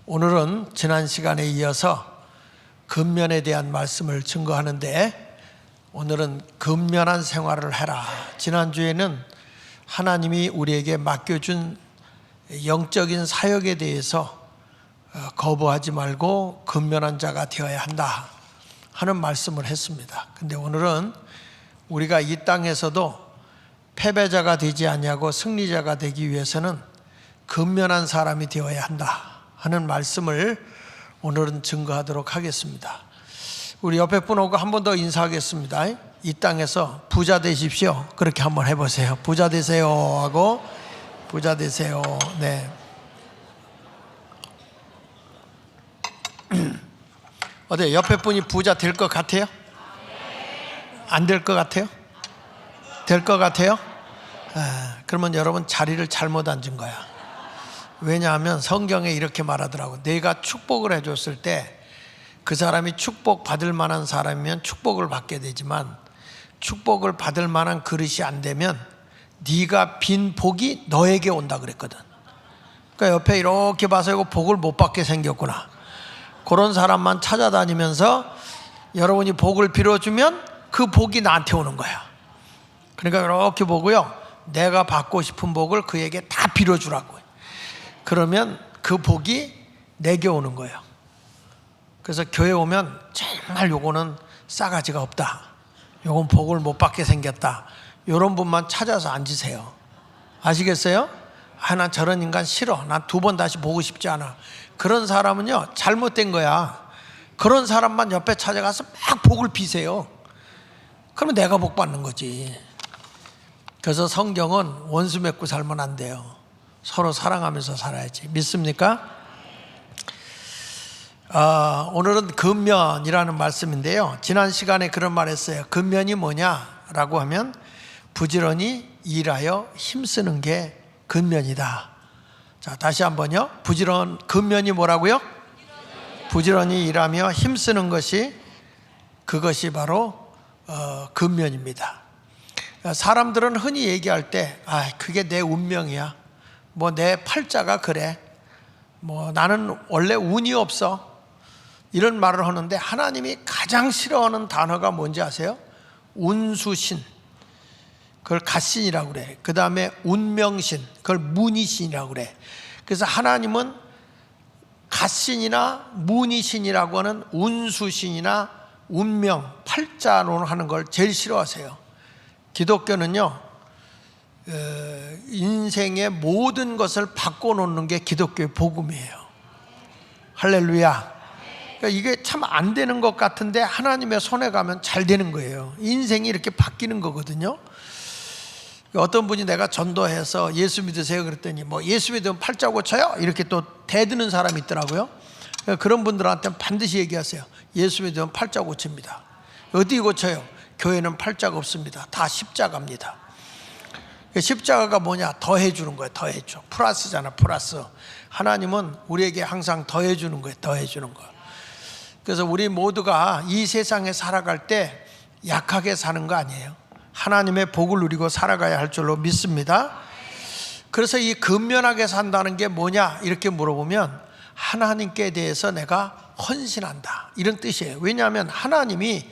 오늘은 지난 시간에 이어서 근면에 대한 말씀을 증거하는데, 오늘은 근면한 생활을 해라. 지난주에는 하나님이 우리에게 맡겨준 영적인 사역에 대해서 거부하지 말고 근면한 자가 되어야 한다 하는 말씀을 했습니다. 근데 오늘은 우리가 이 땅에서도 패배자가 되지 아니하고 승리자가 되기 위해서는 근면한 사람이 되어야 한다 하는 말씀을 오늘은 증거하도록 하겠습니다. 우리 옆에 분하고 한 번 더 인사하겠습니다. 이 땅에서 부자 되십시오. 그렇게 한번 해보세요. 부자 되세요 하고, 부자 되세요. 네. 어때? 옆에 분이 부자 될 것 같아요? 안 될 것 같아요? 될 것 같아요? 그러면 여러분 자리를 잘못 앉은 거야. 왜냐하면 성경에 이렇게 말하더라고. 내가 축복을 해줬을 때 그 사람이 축복 받을 만한 사람이면 축복을 받게 되지만, 축복을 받을 만한 그릇이 안 되면 네가 빈 복이 너에게 온다 그랬거든. 그러니까 옆에 이렇게 봐서 이거 복을 못 받게 생겼구나, 그런 사람만 찾아다니면서 여러분이 복을 빌어주면 그 복이 나한테 오는 거야. 그러니까 이렇게 보고요, 내가 받고 싶은 복을 그에게 다 빌어주라고. 그러면 그 복이 내게 오는 거예요. 그래서 교회 오면 정말 요거는 싸가지가 없다, 요건 복을 못 받게 생겼다, 요런 분만 찾아서 앉으세요. 아시겠어요? 난 저런 인간 싫어, 난 두 번 다시 보고 싶지 않아, 그런 사람은요 잘못된 거야. 그런 사람만 옆에 찾아가서 막 복을 비세요. 그러면 내가 복 받는 거지. 그래서 성경은 원수 맺고 살면 안 돼요. 서로 사랑하면서 살아야지. 믿습니까? 오늘은 근면이라는 말씀인데요, 지난 시간에 그런 말 했어요. 근면이 뭐냐라고 하면 부지런히 일하여 힘쓰는 게 근면이다. 자, 다시 한번요. 근면이 뭐라고요? 부지런히 일하며 힘쓰는 것이, 그것이 바로 근면입니다. 사람들은 흔히 얘기할 때 그게 내 운명이야, 뭐 내 팔자가 그래, 뭐 나는 원래 운이 없어, 이런 말을 하는데, 하나님이 가장 싫어하는 단어가 뭔지 아세요? 운수신, 그걸 갓신이라고 그래. 그 다음에 운명신, 그걸 문이신이라고 그래. 그래서 하나님은 갓신이나 문이신이라고 하는 운수신이나 운명, 팔자론 하는 걸 제일 싫어하세요. 기독교는요, 인생의 모든 것을 바꿔놓는 게 기독교의 복음이에요. 할렐루야. 그러니까 이게 참 안 되는 것 같은데 하나님의 손에 가면 잘 되는 거예요. 인생이 이렇게 바뀌는 거거든요. 어떤 분이 내가 전도해서 예수 믿으세요 그랬더니, 뭐 예수 믿으면 팔자 고쳐요? 이렇게 또 대드는 사람이 있더라고요. 그런 분들한테 반드시 얘기하세요. 예수 믿으면 팔자 고칩니다. 어디 고쳐요? 교회는 팔자가 없습니다. 다 십자가입니다. 십자가가 뭐냐? 더해주는 거예요. 더해줘. 플러스잖아, 플러스. 하나님은 우리에게 항상 더해주는 거예요. 더해주는 거. 그래서 우리 모두가 이 세상에 살아갈 때 약하게 사는 거 아니에요. 하나님의 복을 누리고 살아가야 할 줄로 믿습니다. 그래서 이 근면하게 산다는 게 뭐냐 이렇게 물어보면, 하나님께 대해서 내가 헌신한다, 이런 뜻이에요. 왜냐하면 하나님이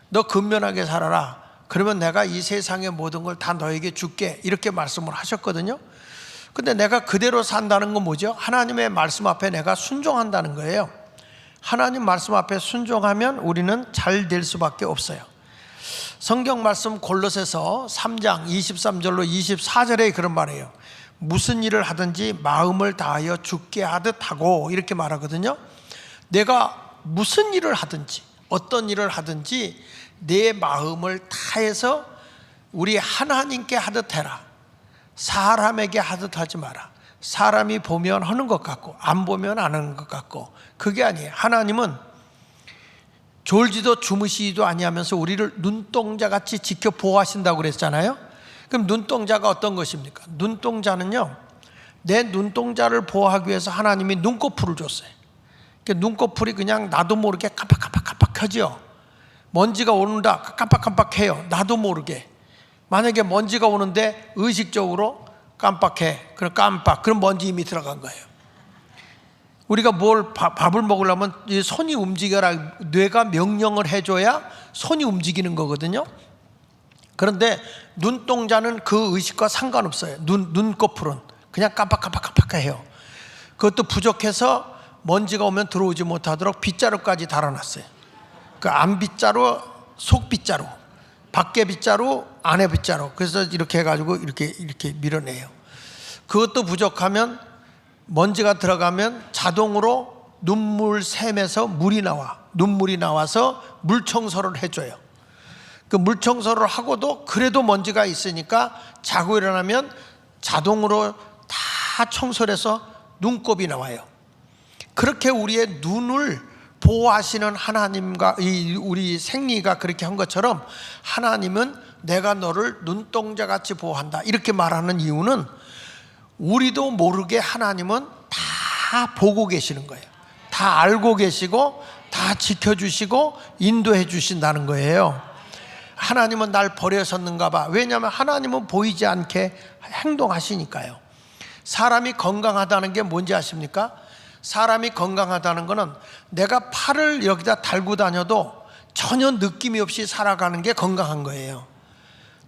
너 근면하게 살아라, 그러면 내가 이 세상의 모든 걸 다 너에게 줄게, 이렇게 말씀을 하셨거든요. 근데 내가 그대로 산다는 건 뭐죠? 하나님의 말씀 앞에 내가 순종한다는 거예요. 하나님 말씀 앞에 순종하면 우리는 잘 될 수밖에 없어요. 성경 말씀 골로새서 3장 23절로 24절에 그런 말이에요. 무슨 일을 하든지 마음을 다하여 주께 하듯 하고, 이렇게 말하거든요. 내가 무슨 일을 하든지, 어떤 일을 하든지 내 마음을 다해서 우리 하나님께 하듯 해라. 사람에게 하듯 하지 마라. 사람이 보면 하는 것 같고 안 보면 안 하는 것 같고, 그게 아니에요. 하나님은 졸지도 주무시지도 아니하면서 우리를 눈동자같이 지켜 보호하신다고 그랬잖아요. 그럼 눈동자가 어떤 것입니까? 눈동자는요, 내 눈동자를 보호하기 위해서 하나님이 눈꺼풀을 줬어요. 눈꺼풀이 그냥 나도 모르게 깜빡깜빡 켜져. 먼지가 오는다, 깜빡깜빡해요. 나도 모르게. 만약에 먼지가 오는데 의식적으로 깜빡해, 그럼 먼지 이미 들어간 거예요. 우리가 밥을 먹으려면 이 손이 움직여라, 뇌가 명령을 해줘야 손이 움직이는 거거든요. 그런데 눈동자는 그 의식과 상관없어요. 눈꺼풀은 그냥 깜빡깜빡깜빡해요. 그것도 부족해서 먼지가 오면 들어오지 못하도록 빗자루까지 달아놨어요. 그 안 빗자루, 속 빗자루, 밖에 빗자루, 안에 빗자루. 그래서 이렇게 해가지고 이렇게 밀어내요. 그것도 부족하면 먼지가 들어가면 자동으로 눈물샘에서 물이 나와. 눈물이 나와서 물 청소를 해줘요. 그 물 청소를 하고도 그래도 먼지가 있으니까 자고 일어나면 자동으로 다 청소를 해서 눈곱이 나와요. 그렇게 우리의 눈을 보호하시는 하나님과 우리 생리가 그렇게 한 것처럼 하나님은 내가 너를 눈동자같이 보호한다 이렇게 말하는 이유는 우리도 모르게 하나님은 다 보고 계시는 거예요. 다 알고 계시고 다 지켜주시고 인도해 주신다는 거예요. 하나님은 날 버려섰는가 봐. 왜냐하면 하나님은 보이지 않게 행동하시니까요. 사람이 건강하다는 게 뭔지 아십니까? 사람이 건강하다는 것은 내가 팔을 여기다 달고 다녀도 전혀 느낌이 없이 살아가는 게 건강한 거예요.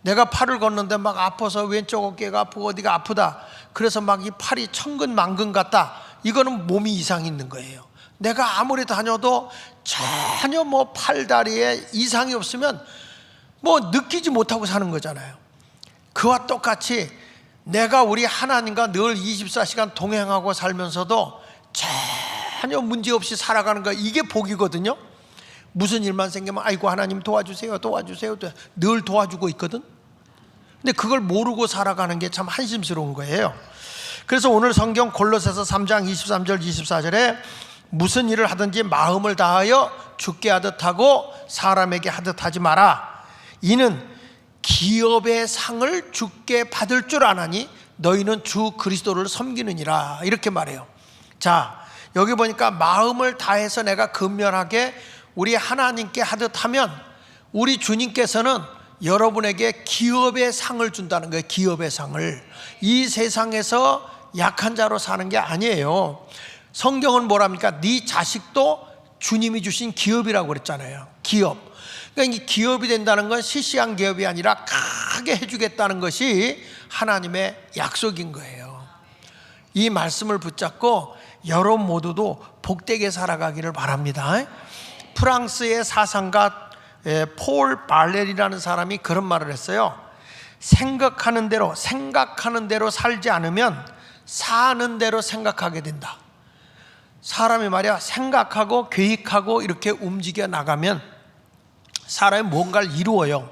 내가 팔을 걷는데 막 아파서 왼쪽 어깨가 아프고 어디가 아프다, 그래서 막 이 팔이 천근만근 같다, 이거는 몸이 이상이 있는 거예요. 내가 아무리 다녀도 전혀 뭐 팔다리에 이상이 없으면 뭐 느끼지 못하고 사는 거잖아요. 그와 똑같이 내가 우리 하나님과 늘 24시간 동행하고 살면서도 전혀 문제없이 살아가는 거, 이게 복이거든요. 무슨 일만 생기면 아이고 하나님 도와주세요 도와주세요, 늘 도와주고 있거든. 근데 그걸 모르고 살아가는 게 참 한심스러운 거예요. 그래서 오늘 성경 골로새서 3장 23절 24절에 무슨 일을 하든지 마음을 다하여 주께 하듯 하고 사람에게 하듯 하지 마라. 이는 기업의 상을 주께 받을 줄 아나니 너희는 주 그리스도를 섬기느니라, 이렇게 말해요. 자, 여기 보니까 마음을 다해서 내가 근면하게 우리 하나님께 하듯 하면 우리 주님께서는 여러분에게 기업의 상을 준다는 거예요. 기업의 상을. 이 세상에서 약한 자로 사는 게 아니에요. 성경은 뭐랍니까? 네 자식도 주님이 주신 기업이라고 그랬잖아요. 기업. 그러니까 이 기업이 된다는 건 시시한 기업이 아니라 크게 해주겠다는 것이 하나님의 약속인 거예요. 이 말씀을 붙잡고 여러분 모두도 복되게 살아가기를 바랍니다. 프랑스의 사상가 폴 발렐이라는 사람이 그런 말을 했어요. 생각하는 대로 살지 않으면 사는 대로 생각하게 된다. 사람이 말이야 생각하고 계획하고 이렇게 움직여 나가면 사람이 뭔가를 이루어요.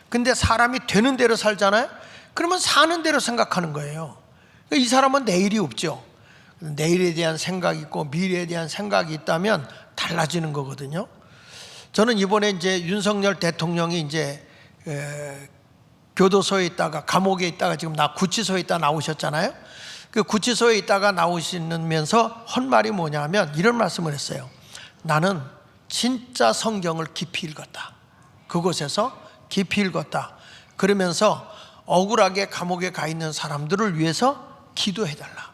근데 사람이 되는 대로 살잖아요. 그러면 사는 대로 생각하는 거예요. 이 사람은 내일이 없죠. 내일에 대한 생각이 있고 미래에 대한 생각이 있다면 달라지는 거거든요. 저는 이번에 이제 윤석열 대통령이 이제 교도소에 있다가 감옥에 있다가 지금 구치소에 있다 나오셨잖아요. 그 구치소에 있다가 나오시면서 한 말이 뭐냐면 이런 말씀을 했어요. 나는 진짜 성경을 깊이 읽었다. 그곳에서 깊이 읽었다. 그러면서 억울하게 감옥에 가 있는 사람들을 위해서 기도해달라.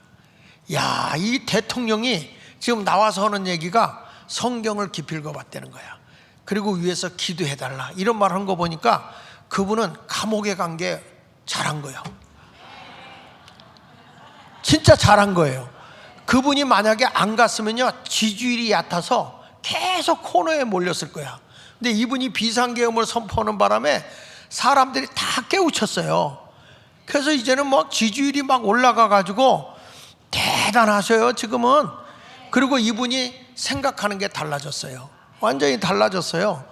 야, 이 대통령이 지금 나와서 하는 얘기가 성경을 깊이 읽어봤다는 거야. 그리고 위해서 기도해달라 이런 말 한 거 보니까 그분은 감옥에 간 게 잘한 거예요. 진짜 잘한 거예요. 그분이 만약에 안 갔으면요 지지율이 얕아서 계속 코너에 몰렸을 거야. 근데 이분이 비상계엄을 선포하는 바람에 사람들이 다 깨우쳤어요. 그래서 이제는 막 지지율이 막 올라가 가지고 대단하셔요 지금은. 그리고 이분이 생각하는 게 달라졌어요. 완전히 달라졌어요.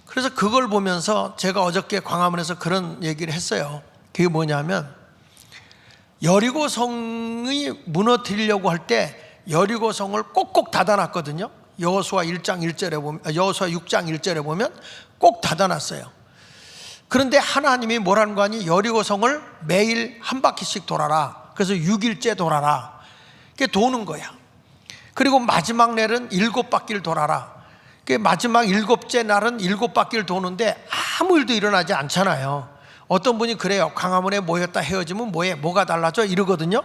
그래서 그걸 보면서 제가 어저께 광화문에서 그런 얘기를 했어요. 그게 뭐냐면 여리고성이 무너뜨리려고 할 때 여리고성을 꼭꼭 닫아놨거든요. 여호수아 6장 1절에 보면 꼭 닫아놨어요. 그런데 하나님이 뭐라는 거 아니? 여리고성을 매일 한 바퀴씩 돌아라. 그래서 6일째 돌아라. 그게 도는 거야. 그리고 마지막 날은 7바퀴를 돌아라. 그 마지막 7째 날은 7바퀴를 도는데 아무 일도 일어나지 않잖아요. 어떤 분이 그래요. 광화문에 모였다 헤어지면 뭐해? 뭐가 달라져? 이러거든요.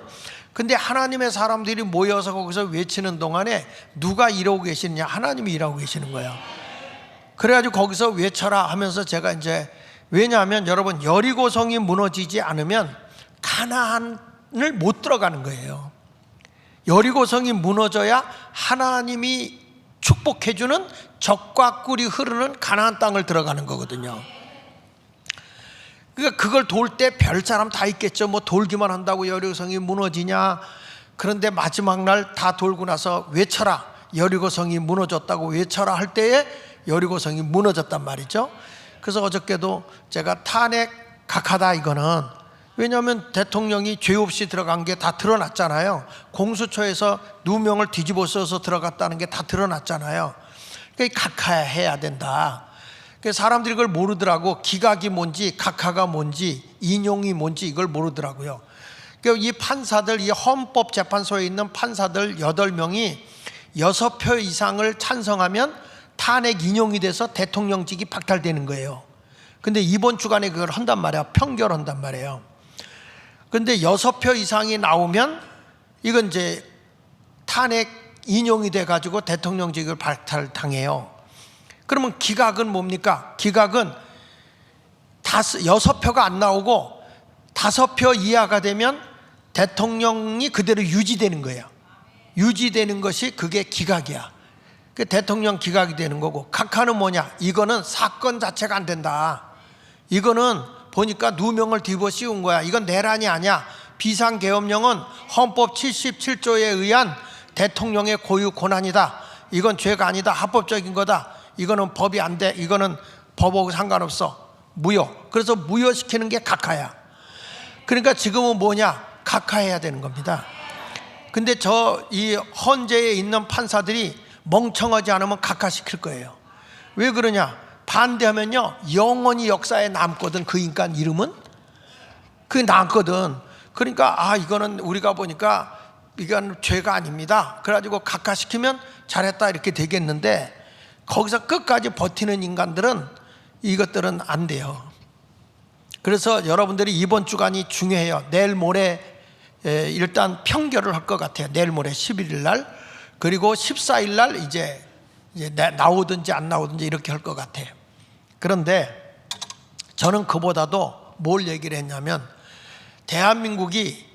근데 하나님의 사람들이 모여서 거기서 외치는 동안에 누가 일하고 계시느냐? 하나님이 일하고 계시는 거예요. 그래가지고 거기서 외쳐라 하면서 제가 이제, 왜냐하면 여러분, 여리고성이 무너지지 않으면 가나안을 못 들어가는 거예요. 여리고성이 무너져야 하나님이 축복해주는 젖과 꿀이 흐르는 가나안 땅을 들어가는 거거든요. 그러니까 그걸 돌 때 별 사람 다 있겠죠. 뭐 돌기만 한다고 여리고성이 무너지냐. 그런데 마지막 날 다 돌고 나서 외쳐라, 여리고성이 무너졌다고 외쳐라 할 때에 여리고성이 무너졌단 말이죠. 그래서 어저께도 제가 탄핵 각하다, 이거는 왜냐하면 대통령이 죄 없이 들어간 게 다 드러났잖아요. 공수처에서 누명을 뒤집어 써서 들어갔다는 게 다 드러났잖아요. 그러니까 각하해야 된다. 사람들이 그걸 모르더라고. 기각이 뭔지, 각하가 뭔지, 인용이 뭔지 이걸 모르더라고요. 이 판사들, 이 헌법재판소에 있는 판사들 8명이 6표 이상을 찬성하면 탄핵 인용이 돼서 대통령직이 박탈되는 거예요. 근데 이번 주간에 그걸 한단 말이야. 평결한단 말이에요. 근데 6표 이상이 나오면 이건 이제 탄핵 인용이 돼가지고 대통령직을 박탈당해요. 그러면 기각은 뭡니까? 기각은 6표가 안 나오고 5표 이하가 되면 대통령이 그대로 유지되는 거예요. 유지되는 것이 그게 기각이야. 그 대통령 기각이 되는 거고, 각하는 뭐냐? 이거는 사건 자체가 안 된다. 이거는 보니까 누명을 뒤집어 씌운 거야. 이건 내란이 아니야. 비상계엄령은 헌법 77조에 의한 대통령의 고유 권한이다. 이건 죄가 아니다. 합법적인 거다. 이거는 법이 안 돼. 이거는 법하고 상관없어. 무효. 그래서 무효시키는 게 각하야. 그러니까 지금은 뭐냐? 각하해야 되는 겁니다. 근데 이 헌재에 있는 판사들이 멍청하지 않으면 각하시킬 거예요. 왜 그러냐? 반대하면요, 영원히 역사에 남거든. 그 인간 이름은 그게 남거든. 그러니까 이거는 우리가 보니까 이건 죄가 아닙니다. 그래가지고 각하시키면 잘했다 이렇게 되겠는데, 거기서 끝까지 버티는 인간들은 이것들은 안 돼요. 그래서 여러분들이 이번 주간이 중요해요. 내일 모레 일단 평결을 할 것 같아요. 내일 모레 11일 날, 그리고 14일 날 이제 나오든지 안 나오든지 이렇게 할 것 같아요. 그런데 저는 그보다도 뭘 얘기를 했냐면, 대한민국이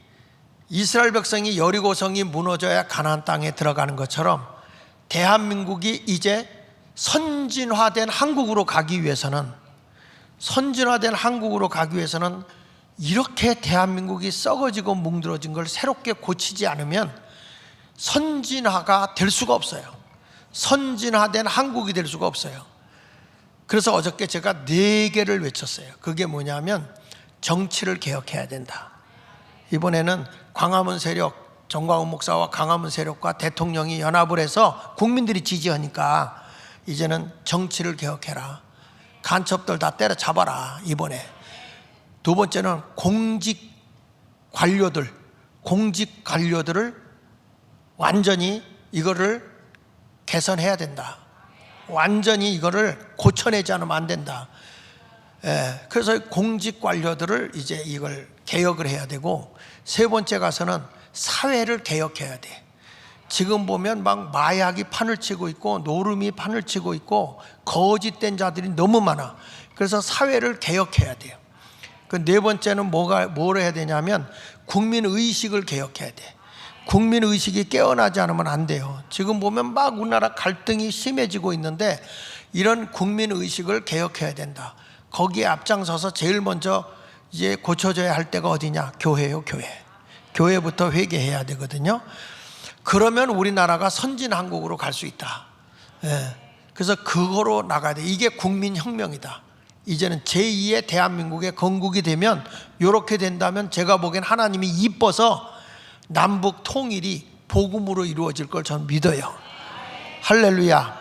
이스라엘 백성이 여리고성이 무너져야 가나안 땅에 들어가는 것처럼 대한민국이 이제 선진화된 한국으로 가기 위해서는 이렇게 대한민국이 썩어지고 뭉들어진 걸 새롭게 고치지 않으면 선진화가 될 수가 없어요. 선진화된 한국이 될 수가 없어요. 그래서 어저께 제가 4개를 외쳤어요. 그게 뭐냐면, 정치를 개혁해야 된다. 이번에는 광화문 세력, 정광훈 목사와 광화문 세력과 대통령이 연합을 해서 국민들이 지지하니까 이제는 정치를 개혁해라. 간첩들 다 때려잡아라. 이번에. 두 번째는 공직 관료들을 완전히 이거를 개선해야 된다. 완전히 이거를 고쳐내지 않으면 안 된다. 그래서 공직 관료들을 이제 이걸 개혁을 해야 되고, 세 번째 가서는 사회를 개혁해야 돼. 지금 보면 막 마약이 판을 치고 있고 노름이 판을 치고 있고 거짓된 자들이 너무 많아. 그래서 사회를 개혁해야 돼요. 그 네 번째는 뭘 해야 되냐면, 국민의식을 개혁해야 돼. 국민의식이 깨어나지 않으면 안 돼요. 지금 보면 막 우리나라 갈등이 심해지고 있는데, 이런 국민의식을 개혁해야 된다. 거기에 앞장서서 제일 먼저 이제 고쳐져야 할 때가 어디냐? 교회요, 교회. 교회부터 회개해야 되거든요. 그러면 우리나라가 선진 한국으로 갈 수 있다. 그래서 그거로 나가야 돼. 이게 국민혁명이다. 이제는 제2의 대한민국의 건국이 되면, 이렇게 된다면 제가 보기엔 하나님이 이뻐서 남북 통일이 복음으로 이루어질 걸 저는 믿어요. 할렐루야.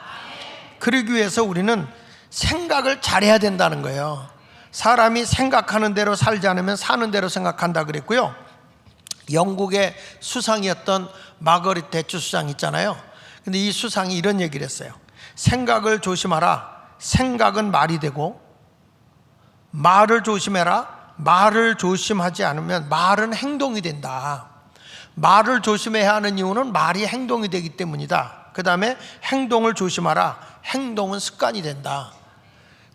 그러기 위해서 우리는 생각을 잘해야 된다는 거예요. 사람이 생각하는 대로 살지 않으면 사는 대로 생각한다 그랬고요. 영국의 수상이었던 마거릿 대추 수상 있잖아요. 근데 이 수상이 이런 얘기를 했어요. 생각을 조심하라. 생각은 말이 되고 말을 조심해라. 말을 조심하지 않으면 말은 행동이 된다. 말을 조심해야 하는 이유는 말이 행동이 되기 때문이다. 그 다음에 행동을 조심하라. 행동은 습관이 된다.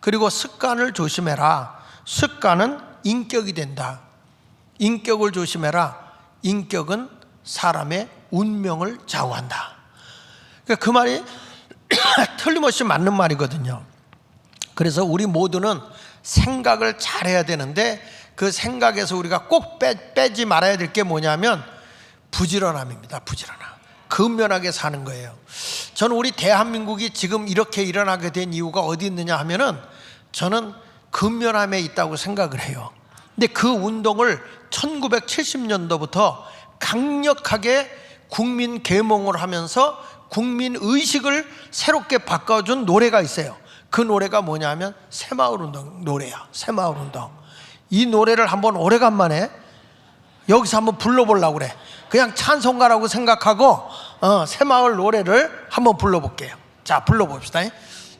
그리고 습관을 조심해라. 습관은 인격이 된다. 인격을 조심해라. 인격은 사람의 운명을 좌우한다. 그 말이 틀림없이 맞는 말이거든요. 그래서 우리 모두는 생각을 잘해야 되는데 그 생각에서 우리가 꼭 빼지 말아야 될 게 뭐냐면 부지런함입니다. 부지런함. 근면하게 사는 거예요. 저는 우리 대한민국이 지금 이렇게 일어나게 된 이유가 어디 있느냐 하면은 저는 근면함에 있다고 생각을 해요. 근데 그 운동을 1970년도부터 강력하게 국민 계몽을 하면서 국민 의식을 새롭게 바꿔준 노래가 있어요. 그 노래가 뭐냐면 새마을운동 노래야. 새마을운동. 이 노래를 한번 오래간만에 여기서 한번 불러보려고 그래. 그냥 찬송가라고 생각하고 새마을 노래를 한번 불러볼게요. 자, 불러봅시다.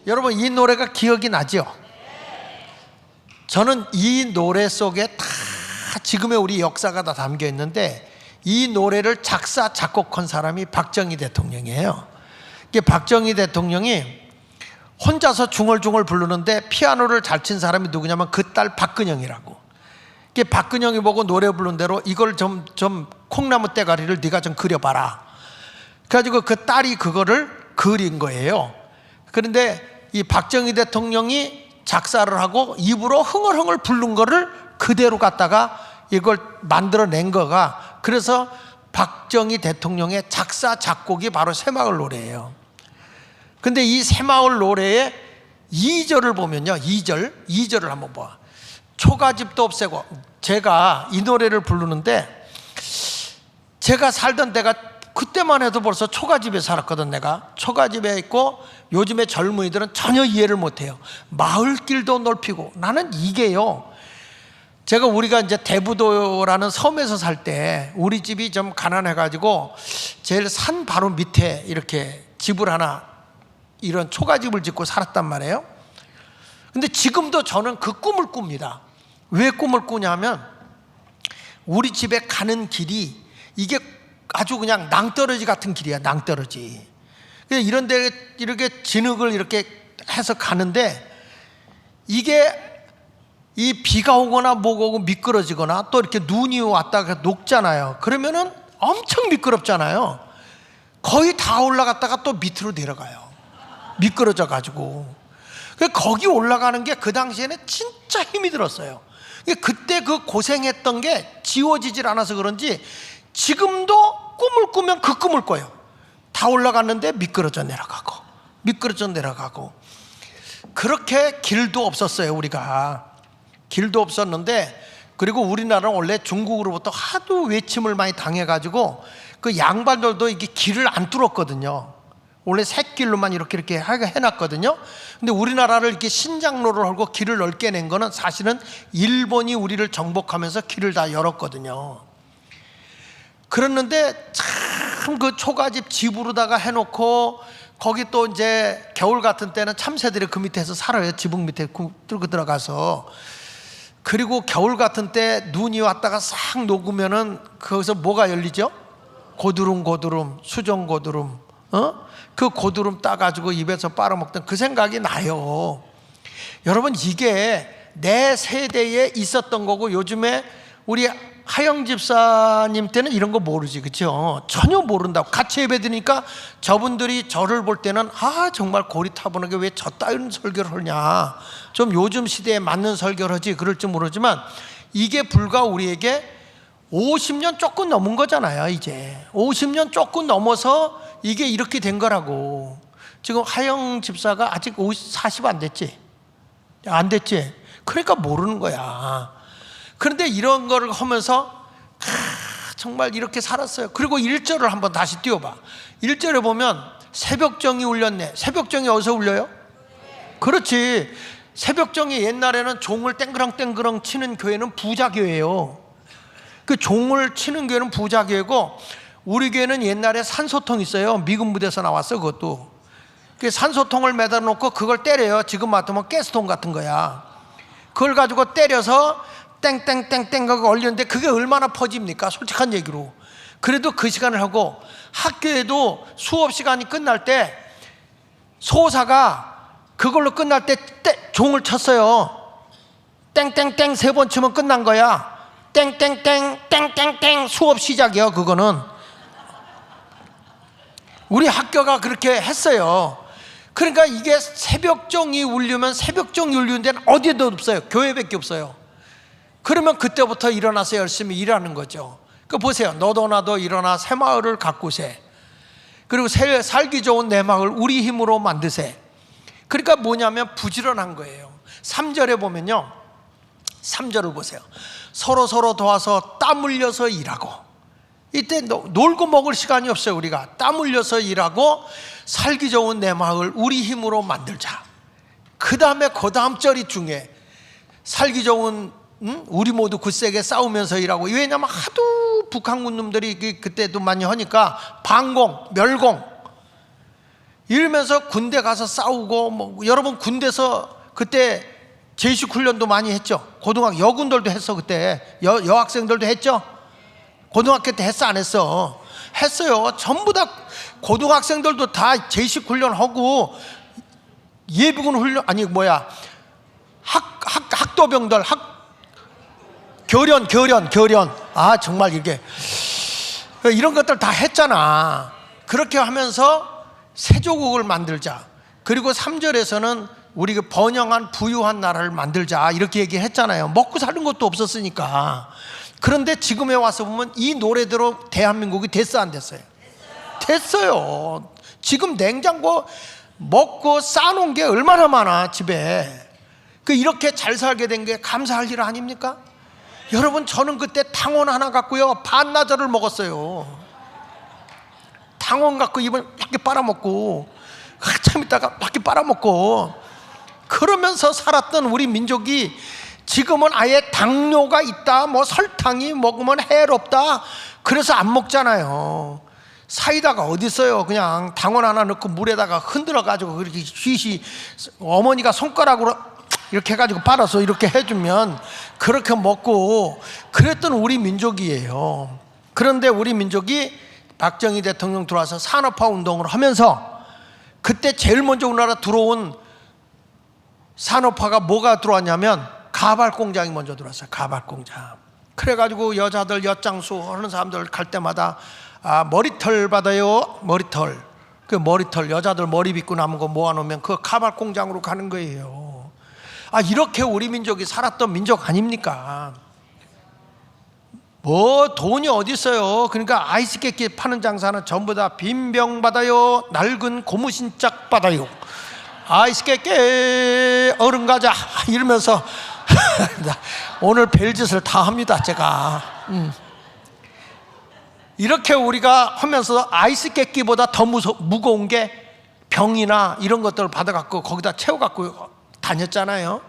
여러분 이 노래가 기억이 나죠? 저는 이 노래 속에 다 지금의 우리 역사가 다 담겨 있는데 이 노래를 작사 작곡한 사람이 박정희 대통령이에요. 이게 박정희 대통령이 혼자서 중얼중얼 부르는데 피아노를 잘 친 사람이 누구냐면 그 딸 박근영이라고. 이게 박근영이 보고 노래 부른 대로 이걸 좀 콩나무 대가리를 네가 좀 그려봐라. 그래가지고 그 딸이 그거를 그린 거예요. 그런데 이 박정희 대통령이 작사를 하고 입으로 흥얼흥얼 부른 거를 그대로 갖다가 이걸 만들어낸 거가, 그래서 박정희 대통령의 작사 작곡이 바로 새마을 노래예요. 근데 이 새마을 노래의 2절을 보면요, 2절을 한번 봐. 초가집도 없애고. 제가 이 노래를 부르는데 제가 살던 데가 그때만 해도 벌써 초가집에 살았거든. 내가 초가집에 있고 요즘의 젊은이들은 전혀 이해를 못해요. 마을길도 넓히고. 나는 이게요, 우리가 이제 대부도라는 섬에서 살 때 우리 집이 좀 가난해가지고 제일 산 바로 밑에 이렇게 집을 하나, 이런 초가집을 짓고 살았단 말이에요. 근데 지금도 저는 그 꿈을 꿉니다. 왜 꿈을 꾸냐면 우리 집에 가는 길이 이게 아주 그냥 낭떠러지 같은 길이야. 낭떠러지. 이런 데 이렇게 진흙을 이렇게 해서 가는데 이게 이 비가 오거나 뭐가 오고 미끄러지거나 또 이렇게 눈이 왔다가 녹잖아요. 그러면은 엄청 미끄럽잖아요. 거의 다 올라갔다가 또 밑으로 내려가요. 미끄러져 가지고. 거기 올라가는 게 그 당시에는 진짜 힘이 들었어요. 그때 그 고생했던 게 지워지질 않아서 그런지 지금도 꿈을 꾸면 그 꿈을 꿔요. 다 올라갔는데 미끄러져 내려가고. 그렇게 길도 없었어요. 우리가 길도 없었는데, 그리고 우리나라는 원래 중국으로부터 하도 외침을 많이 당해가지고 그 양반들도 이게 길을 안 뚫었거든요. 원래 샛길로만 이렇게 해놨거든요. 근데 우리나라를 이렇게 신장로를 헐고 길을 넓게 낸 거는 사실은 일본이 우리를 정복하면서 길을 다 열었거든요. 그랬는데 참 그 초가집 집으로다가 해놓고 거기 또 이제 겨울 같은 때는 참새들이 그 밑에서 살아요. 지붕 밑에 뚫고 들어가서. 그리고 겨울 같은 때 눈이 왔다가 싹 녹으면은 거기서 뭐가 열리죠? 고드름, 수정고드름. 그 고드름 따가지고 입에서 빨아먹던 그 생각이 나요. 여러분, 이게 내 세대에 있었던 거고, 요즘에 우리 하영 집사님 때는 이런 거 모르지, 그렇죠? 전혀 모른다고. 같이 예배드리니까 저분들이 저를 볼 때는 정말 고리타분하게 왜 저 따위는 설교를 하냐, 좀 요즘 시대에 맞는 설교를 하지 그럴지 모르지만 이게 불과 우리에게 50년 조금 넘은 거잖아요. 이제 50년 조금 넘어서 이게 이렇게 된 거라고. 지금 하영 집사가 아직 40 안 됐지? 안 됐지? 그러니까 모르는 거야. 그런데 이런 거를 하면서 정말 이렇게 살았어요. 그리고 1절을 한번 다시 띄워봐. 1절에 보면 새벽정이 울렸네. 새벽정이 어디서 울려요? 그렇지. 새벽정이 옛날에는 종을 땡그렁땡그렁 치는 교회는 부자교회예요. 그 종을 치는 교회는 부자교회고, 우리 교회는 옛날에 산소통 있어요. 미군 부대에서 나왔어. 그것도 그 산소통을 매달아 놓고 그걸 때려요. 지금 같으면 가스통 같은 거야. 그걸 가지고 때려서 땡땡땡땡 하고 올리는데 그게 얼마나 퍼집니까? 솔직한 얘기로. 그래도 그 시간을 하고, 학교에도 수업 시간이 끝날 때 소사가 그걸로 끝날 때 종을 쳤어요. 땡땡땡 3번 치면 끝난 거야. 땡땡땡 땡땡땡 수업 시작이요. 그거는 우리 학교가 그렇게 했어요. 그러니까 이게 새벽종이 울리면, 새벽종이 울리는 데는 어디에도 없어요. 교회밖에 없어요. 그러면 그때부터 일어나서 열심히 일하는 거죠. 그 보세요. 너도 나도 일어나 새 마을을 가꾸세. 그리고 살기 좋은 내 마을 우리 힘으로 만드세. 그러니까 뭐냐면 부지런한 거예요. 3절에 보면요, 3절을 보세요. 서로 도와서 땀 흘려서 일하고. 이때 놀고 먹을 시간이 없어요. 우리가 땀 흘려서 일하고 살기 좋은 내 마을 우리 힘으로 만들자. 그 다음에 그 다음 절이 중요해. 살기 좋은 우리 모두 굳세게 싸우면서 일하고. 왜냐하면 하도 북한군 놈들이 그때도 많이 하니까 반공, 멸공 이러면서 군대 가서 싸우고. 뭐 여러분 군대에서 그때 제식 훈련도 많이 했죠. 고등학교 여군들도 했어. 그때 여학생들도 했죠. 고등학교 때 했어 안 했어? 했어요. 전부 다 고등학생들도 다 제식 훈련하고 예비군 훈련, 아니 뭐야, 학도병들 교련. 아 정말 이게 이런 것들 다 했잖아. 그렇게 하면서 새조국을 만들자. 그리고 3절에서는 우리가 번영한 부유한 나라를 만들자 이렇게 얘기했잖아요. 먹고 사는 것도 없었으니까. 그런데 지금에 와서 보면 이 노래대로 대한민국이 됐어 안 됐어요? 됐어요. 지금 냉장고 먹고 싸놓은 게 얼마나 많아 집에. 이렇게 잘 살게 된 게 감사할 일 아닙니까? 여러분, 저는 그때 탕원 하나 갖고요 반나절을 먹었어요. 탕원 갖고 입을 밖에 빨아먹고 한참 있다가 밖에 빨아먹고 그러면서 살았던 우리 민족이 지금은 아예 당뇨가 있다, 뭐 설탕이 먹으면 해롭다, 그래서 안 먹잖아요. 사이다가 어디 있어요. 그냥 당원 하나 넣고 물에다가 흔들어 가지고 그렇게 쉬시, 어머니가 손가락으로 이렇게 해가지고 빨아서 이렇게 해주면 그렇게 먹고 그랬던 우리 민족이에요. 그런데 우리 민족이 박정희 대통령 들어와서 산업화 운동을 하면서 그때 제일 먼저 우리나라 들어온 산업화가 뭐가 들어왔냐면 가발 공장이 먼저 들어왔어요. 가발 공장. 그래가지고 여자들 엿장수 하는 사람들 갈 때마다 머리털 받아요. 머리털. 그 머리털, 여자들 머리 빗고 남은 거 모아놓으면 그 가발 공장으로 가는 거예요. 이렇게 우리 민족이 살았던 민족 아닙니까? 뭐 돈이 어디 있어요. 그러니까 아이스 깨끼 파는 장사는 전부 다 빈병 받아요, 낡은 고무신짝 받아요, 아이스 깨끼 얼음 가자 이러면서 오늘 별짓을 다 합니다 제가. 이렇게 우리가 하면서 아이스 깨끼보다 더 무거운 게 병이나 이런 것들을 받아갖고 거기다 채워갖고 다녔잖아요.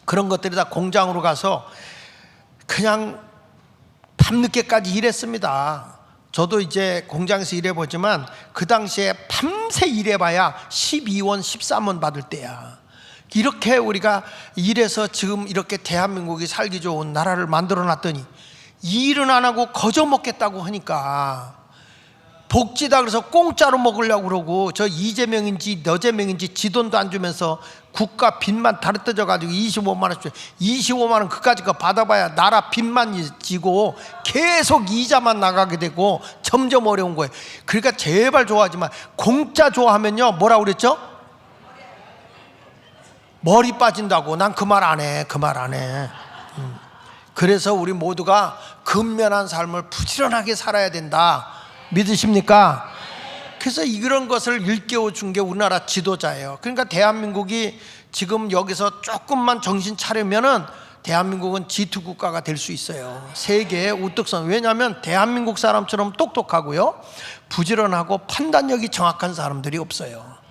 그런 것들이 다 공장으로 가서 그냥 밤늦게까지 일했습니다. 저도 이제 공장에서 일해보지만 그 당시에 밤새 일해봐야 12원 13원 받을 때야. 이렇게 우리가 일해서 지금 이렇게 대한민국이 살기 좋은 나라를 만들어 놨더니 일은 안 하고 거저 먹겠다고 하니까 복지다 그래서 공짜로 먹으려고 그러고, 저 이재명인지 너재명인지 지 돈도 안 주면서 국가 빚만 다르떠져 가지고 25만 원 줘. 25만 원 그까짓 거 받아봐야 나라 빚만 지고 계속 이자만 나가게 되고 점점 어려운 거예요. 그러니까 제발 좋아하지 마. 공짜 좋아하면요 뭐라 그랬죠? 머리 빠진다고. 난 그 말 안 해. 그 말 안 해. 그래서 우리 모두가 근면한 삶을 부지런하게 살아야 된다. 믿으십니까? 그래서 이런 것을 일깨워 준 게 우리나라 지도자예요. 그러니까 대한민국이 지금 여기서 조금만 정신 차리면은 대한민국은 G2 국가가 될 수 있어요. 세계의 우뚝선. 왜냐하면 대한민국 사람처럼 똑똑하고요 부지런하고 판단력이 정확한 사람들이 없어요.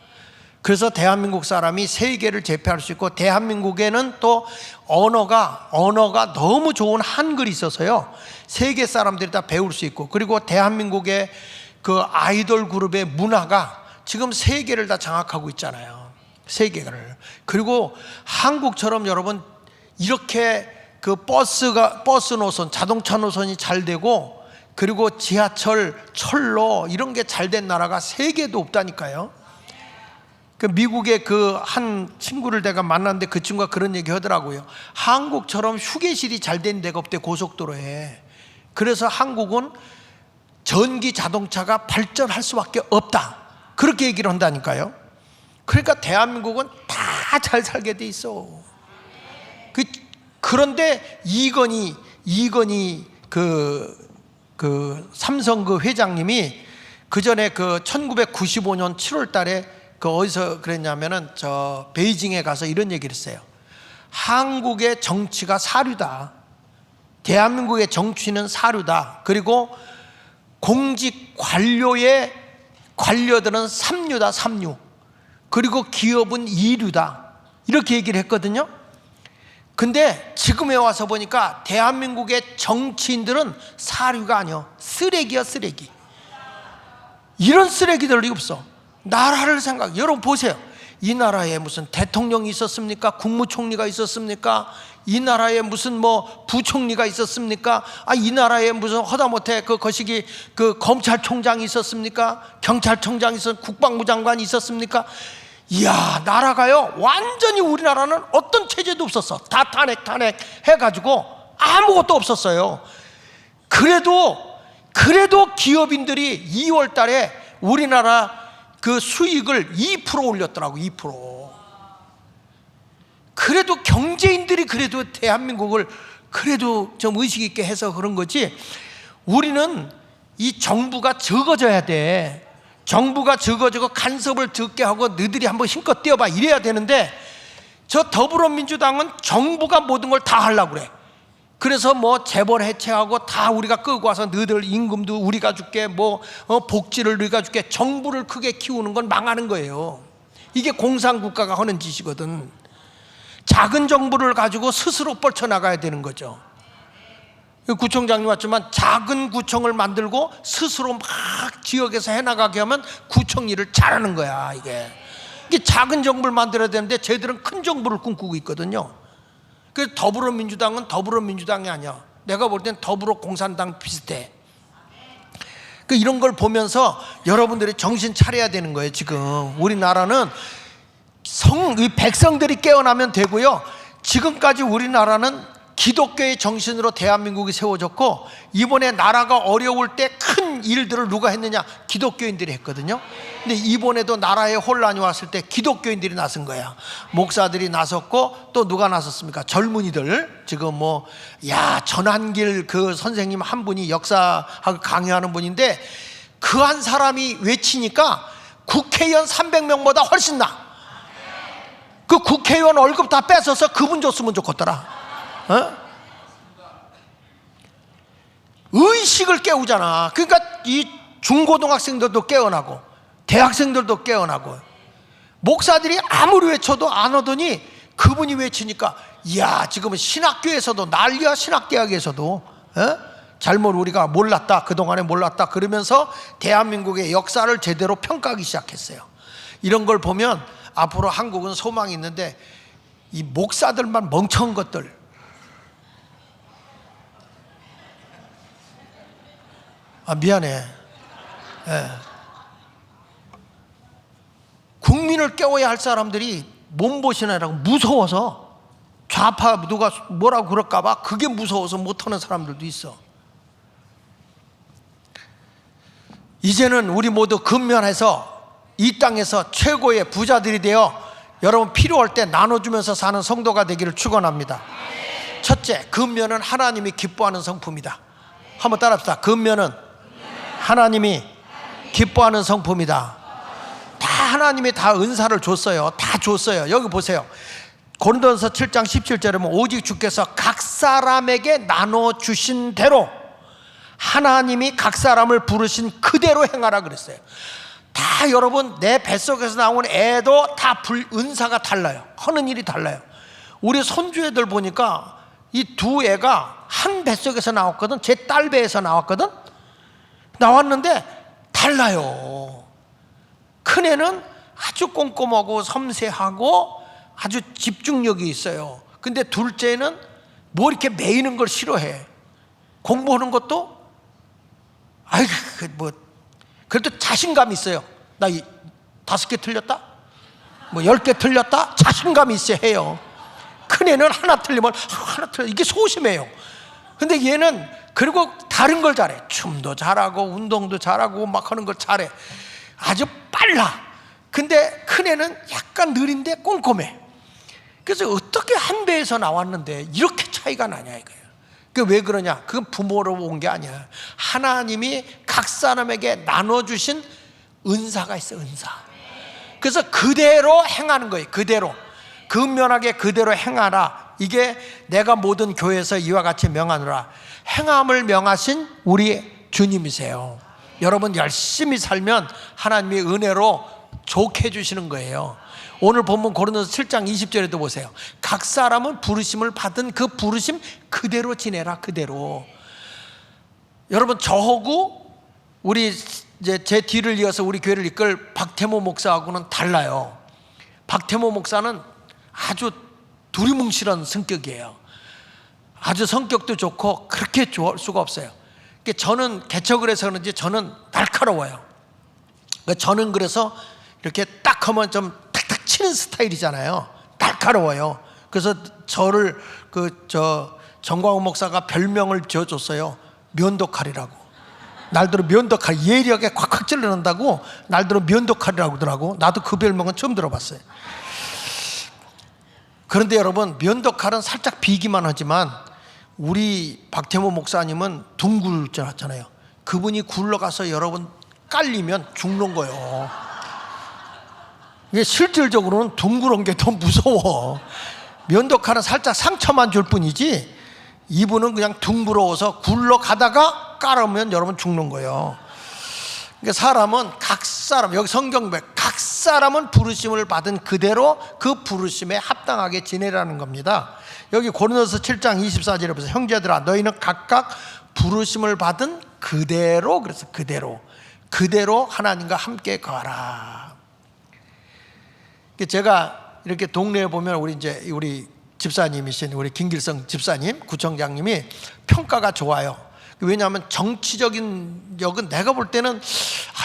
그래서 대한민국 사람이 세계를 제패할 수 있고, 대한민국에는 또 언어가 너무 좋은 한글이 있어서요 세계 사람들이 다 배울 수 있고, 그리고 대한민국의 그 아이돌 그룹의 문화가 지금 세계를 다 장악하고 있잖아요. 세계를. 그리고 한국처럼 여러분 이렇게 그 버스 노선, 자동차 노선이 잘 되고, 그리고 지하철, 철로 이런 게 잘 된 나라가 세계도 없다니까요. 그 미국의 그 한 친구를 내가 만났는데 그 친구가 그런 얘기 하더라고요. 한국처럼 휴게실이 잘 된 데가 없대, 고속도로에. 그래서 한국은 전기 자동차가 발전할 수밖에 없다, 그렇게 얘기를 한다니까요. 그러니까 대한민국은 다 잘 살게 돼 있어. 그런데 이건희 그 삼성 그 회장님이 그 전에 그 1995년 7월 달에 그 어디서 그랬냐면은 저 베이징에 가서 이런 얘기를 했어요. 한국의 정치가 사류다. 대한민국의 정치는 사류다. 그리고 공직 관료의 관료들은 삼류다, 삼류. 그리고 기업은 이류다. 이렇게 얘기를 했거든요. 근데 지금에 와서 보니까 대한민국의 정치인들은 사류가 아니요, 쓰레기야, 쓰레기. 이런 쓰레기들이 없어. 나라를 여러분 보세요. 이 나라에 무슨 대통령이 있었습니까? 국무총리가 있었습니까? 이 나라에 무슨 뭐 부총리가 있었습니까? 이 나라에 무슨 허다못해 그 거시기 그 검찰총장이 있었습니까? 경찰청장이 국방부 장관이 있었습니까? 이야, 나라가요, 완전히 우리나라는 어떤 체제도 없었어. 다 탄핵 해가지고 아무것도 없었어요. 그래도 기업인들이 2월 달에 우리나라 그 수익을 2% 올렸더라고, 2%. 그래도 경제인들이 그래도 대한민국을 그래도 좀 의식 있게 해서 그런 거지. 우리는 이 정부가 적어져야 돼. 정부가 적어지고 간섭을 듣게 하고 너희들이 한번 힘껏 뛰어봐, 이래야 되는데, 저 더불어민주당은 정부가 모든 걸 다 하려고 그래. 그래서 뭐 재벌 해체하고 다 우리가 끌고 와서 너희들 임금도 우리가 줄게, 뭐 복지를 우리가 줄게. 정부를 크게 키우는 건 망하는 거예요. 이게 공산국가가 하는 짓이거든. 작은 정부를 가지고 스스로 뻗쳐나가야 되는 거죠. 구청장님 왔지만 작은 구청을 만들고 스스로 막 지역에서 해나가게 하면 구청 일을 잘하는 거야. 이게 작은 정부를 만들어야 되는데 쟤들은 큰 정부를 꿈꾸고 있거든요. 그래서 더불어민주당은 더불어민주당이 아니야. 내가 볼 땐 더불어공산당 비슷해. 이런 걸 보면서 여러분들이 정신 차려야 되는 거예요. 지금 우리나라는 백성들이 깨어나면 되고요. 지금까지 우리나라는 기독교의 정신으로 대한민국이 세워졌고, 이번에 나라가 어려울 때 큰 일들을 누가 했느냐? 기독교인들이 했거든요. 근데 이번에도 나라에 혼란이 왔을 때 기독교인들이 나선 거야. 목사들이 나섰고, 또 누가 나섰습니까? 젊은이들. 지금 전한길 그 선생님 한 분이 역사학을 강의하는 분인데, 그 한 사람이 외치니까 국회의원 300명보다 훨씬 나. 그 국회의원 월급 다 뺏어서 그분 줬으면 좋겠더라. 의식을 깨우잖아. 그러니까 이 중고등학생들도 깨어나고 대학생들도 깨어나고, 목사들이 아무리 외쳐도 안 오더니 그분이 외치니까, 이야, 지금은 신학교에서도 난리야. 신학대학에서도 잘못 우리가 몰랐다, 그동안에 몰랐다 그러면서 대한민국의 역사를 제대로 평가하기 시작했어요. 이런 걸 보면 앞으로 한국은 소망이 있는데, 이 목사들만 멍청한 것들, 미안해. 국민을 깨워야 할 사람들이 몸보신하라고 무서워서, 좌파 누가 뭐라고 그럴까봐 그게 무서워서 못하는 사람들도 있어. 이제는 우리 모두 근면해서 이 땅에서 최고의 부자들이 되어 여러분 필요할 때 나눠주면서 사는 성도가 되기를 축원합니다. 첫째, 근면은 하나님이 기뻐하는 성품이다. 한번 따라합시다. 근면은 하나님이 기뻐하는 성품이다. 다 하나님이 다 은사를 줬어요. 다 줬어요. 여기 보세요. 고린도전서 7장 17절에 보면, 오직 주께서 각 사람에게 나눠주신 대로 하나님이 각 사람을 부르신 그대로 행하라 그랬어요. 다 여러분, 내 뱃속에서 나온 애도 다 은사가 달라요. 하는 일이 달라요. 우리 손주 애들 보니까 이 두 애가 한 뱃속에서 나왔거든. 제 딸 배에서 나왔거든. 나왔는데 달라요. 큰애는 아주 꼼꼼하고 섬세하고 아주 집중력이 있어요. 근데 둘째는 뭐 이렇게 매이는 걸 싫어해. 공부하는 것도 뭐 그래도 자신감이 있어요. 나 5개 틀렸다? 뭐 10개 틀렸다? 자신감이 있어야 해요. 큰애는 하나 틀리면 하나 틀려. 이게 소심해요. 근데 얘는 그리고 다른 걸 잘해. 춤도 잘하고 운동도 잘하고 막 하는 걸 잘해. 아주 빨라. 근데 큰애는 약간 느린데 꼼꼼해. 그래서 어떻게 한 배에서 나왔는데 이렇게 차이가 나냐 이거예요. 그 왜 그러냐? 그건 부모로 온 게 아니야. 하나님이 각 사람에게 나눠주신 은사가 있어, 은사. 그래서 그대로 행하는 거예요. 그대로 근면하게 그대로 행하라. 이게 내가 모든 교회에서 이와 같이 명하노라. 행함을 명하신 우리 주님이세요. 여러분 열심히 살면 하나님이 은혜로 좋게 해주시는 거예요. 오늘 본문 고린도서 7장 20절에도 보세요. 각 사람은 부르심을 받은 그 부르심 그대로 지내라. 그대로. 여러분 저하고 우리 이제 제 뒤를 이어서 우리 교회를 이끌 박태모 목사하고는 달라요. 박태모 목사는 아주 두리뭉실한 성격이에요. 아주 성격도 좋고 그렇게 좋을 수가 없어요. 저는 개척을 해서 그런지 저는 날카로워요. 저는 그래서 이렇게 딱 하면 좀 탁탁 치는 스타일이잖아요. 날카로워요. 그래서 저를 정광훈 목사가 별명을 지어줬어요. 면도칼이라고. 날들어 면도칼, 예리하게 콱콱 찔러낸다고 날들어 면도칼이라고 하더라고. 나도 그 별명은 처음 들어봤어요. 그런데 여러분 면도칼은 살짝 비기만 하지만 우리 박태모 목사님은 둥글잖아요. 그분이 굴러가서 여러분 깔리면 죽는 거예요. 이게 실질적으로는 둥그런 게 더 무서워. 면도칼은 살짝 상처만 줄 뿐이지 이분은 그냥 둥그러워서 굴러가다가 깔으면 여러분 죽는 거예요. 그러니까 사람은 각 사람, 여기 성경에 각 사람은 부르심을 받은 그대로 그 부르심에 합당하게 지내라는 겁니다. 여기 고린도서 7장 24절에 보세요. 형제들아 너희는 각각 부르심을 받은 그대로, 그래서 그대로 하나님과 함께 가라. 제가 이렇게 동네에 보면 우리 집사님이신 우리 김길성 집사님, 구청장님이 평가가 좋아요. 왜냐하면 정치적인 역은 내가 볼 때는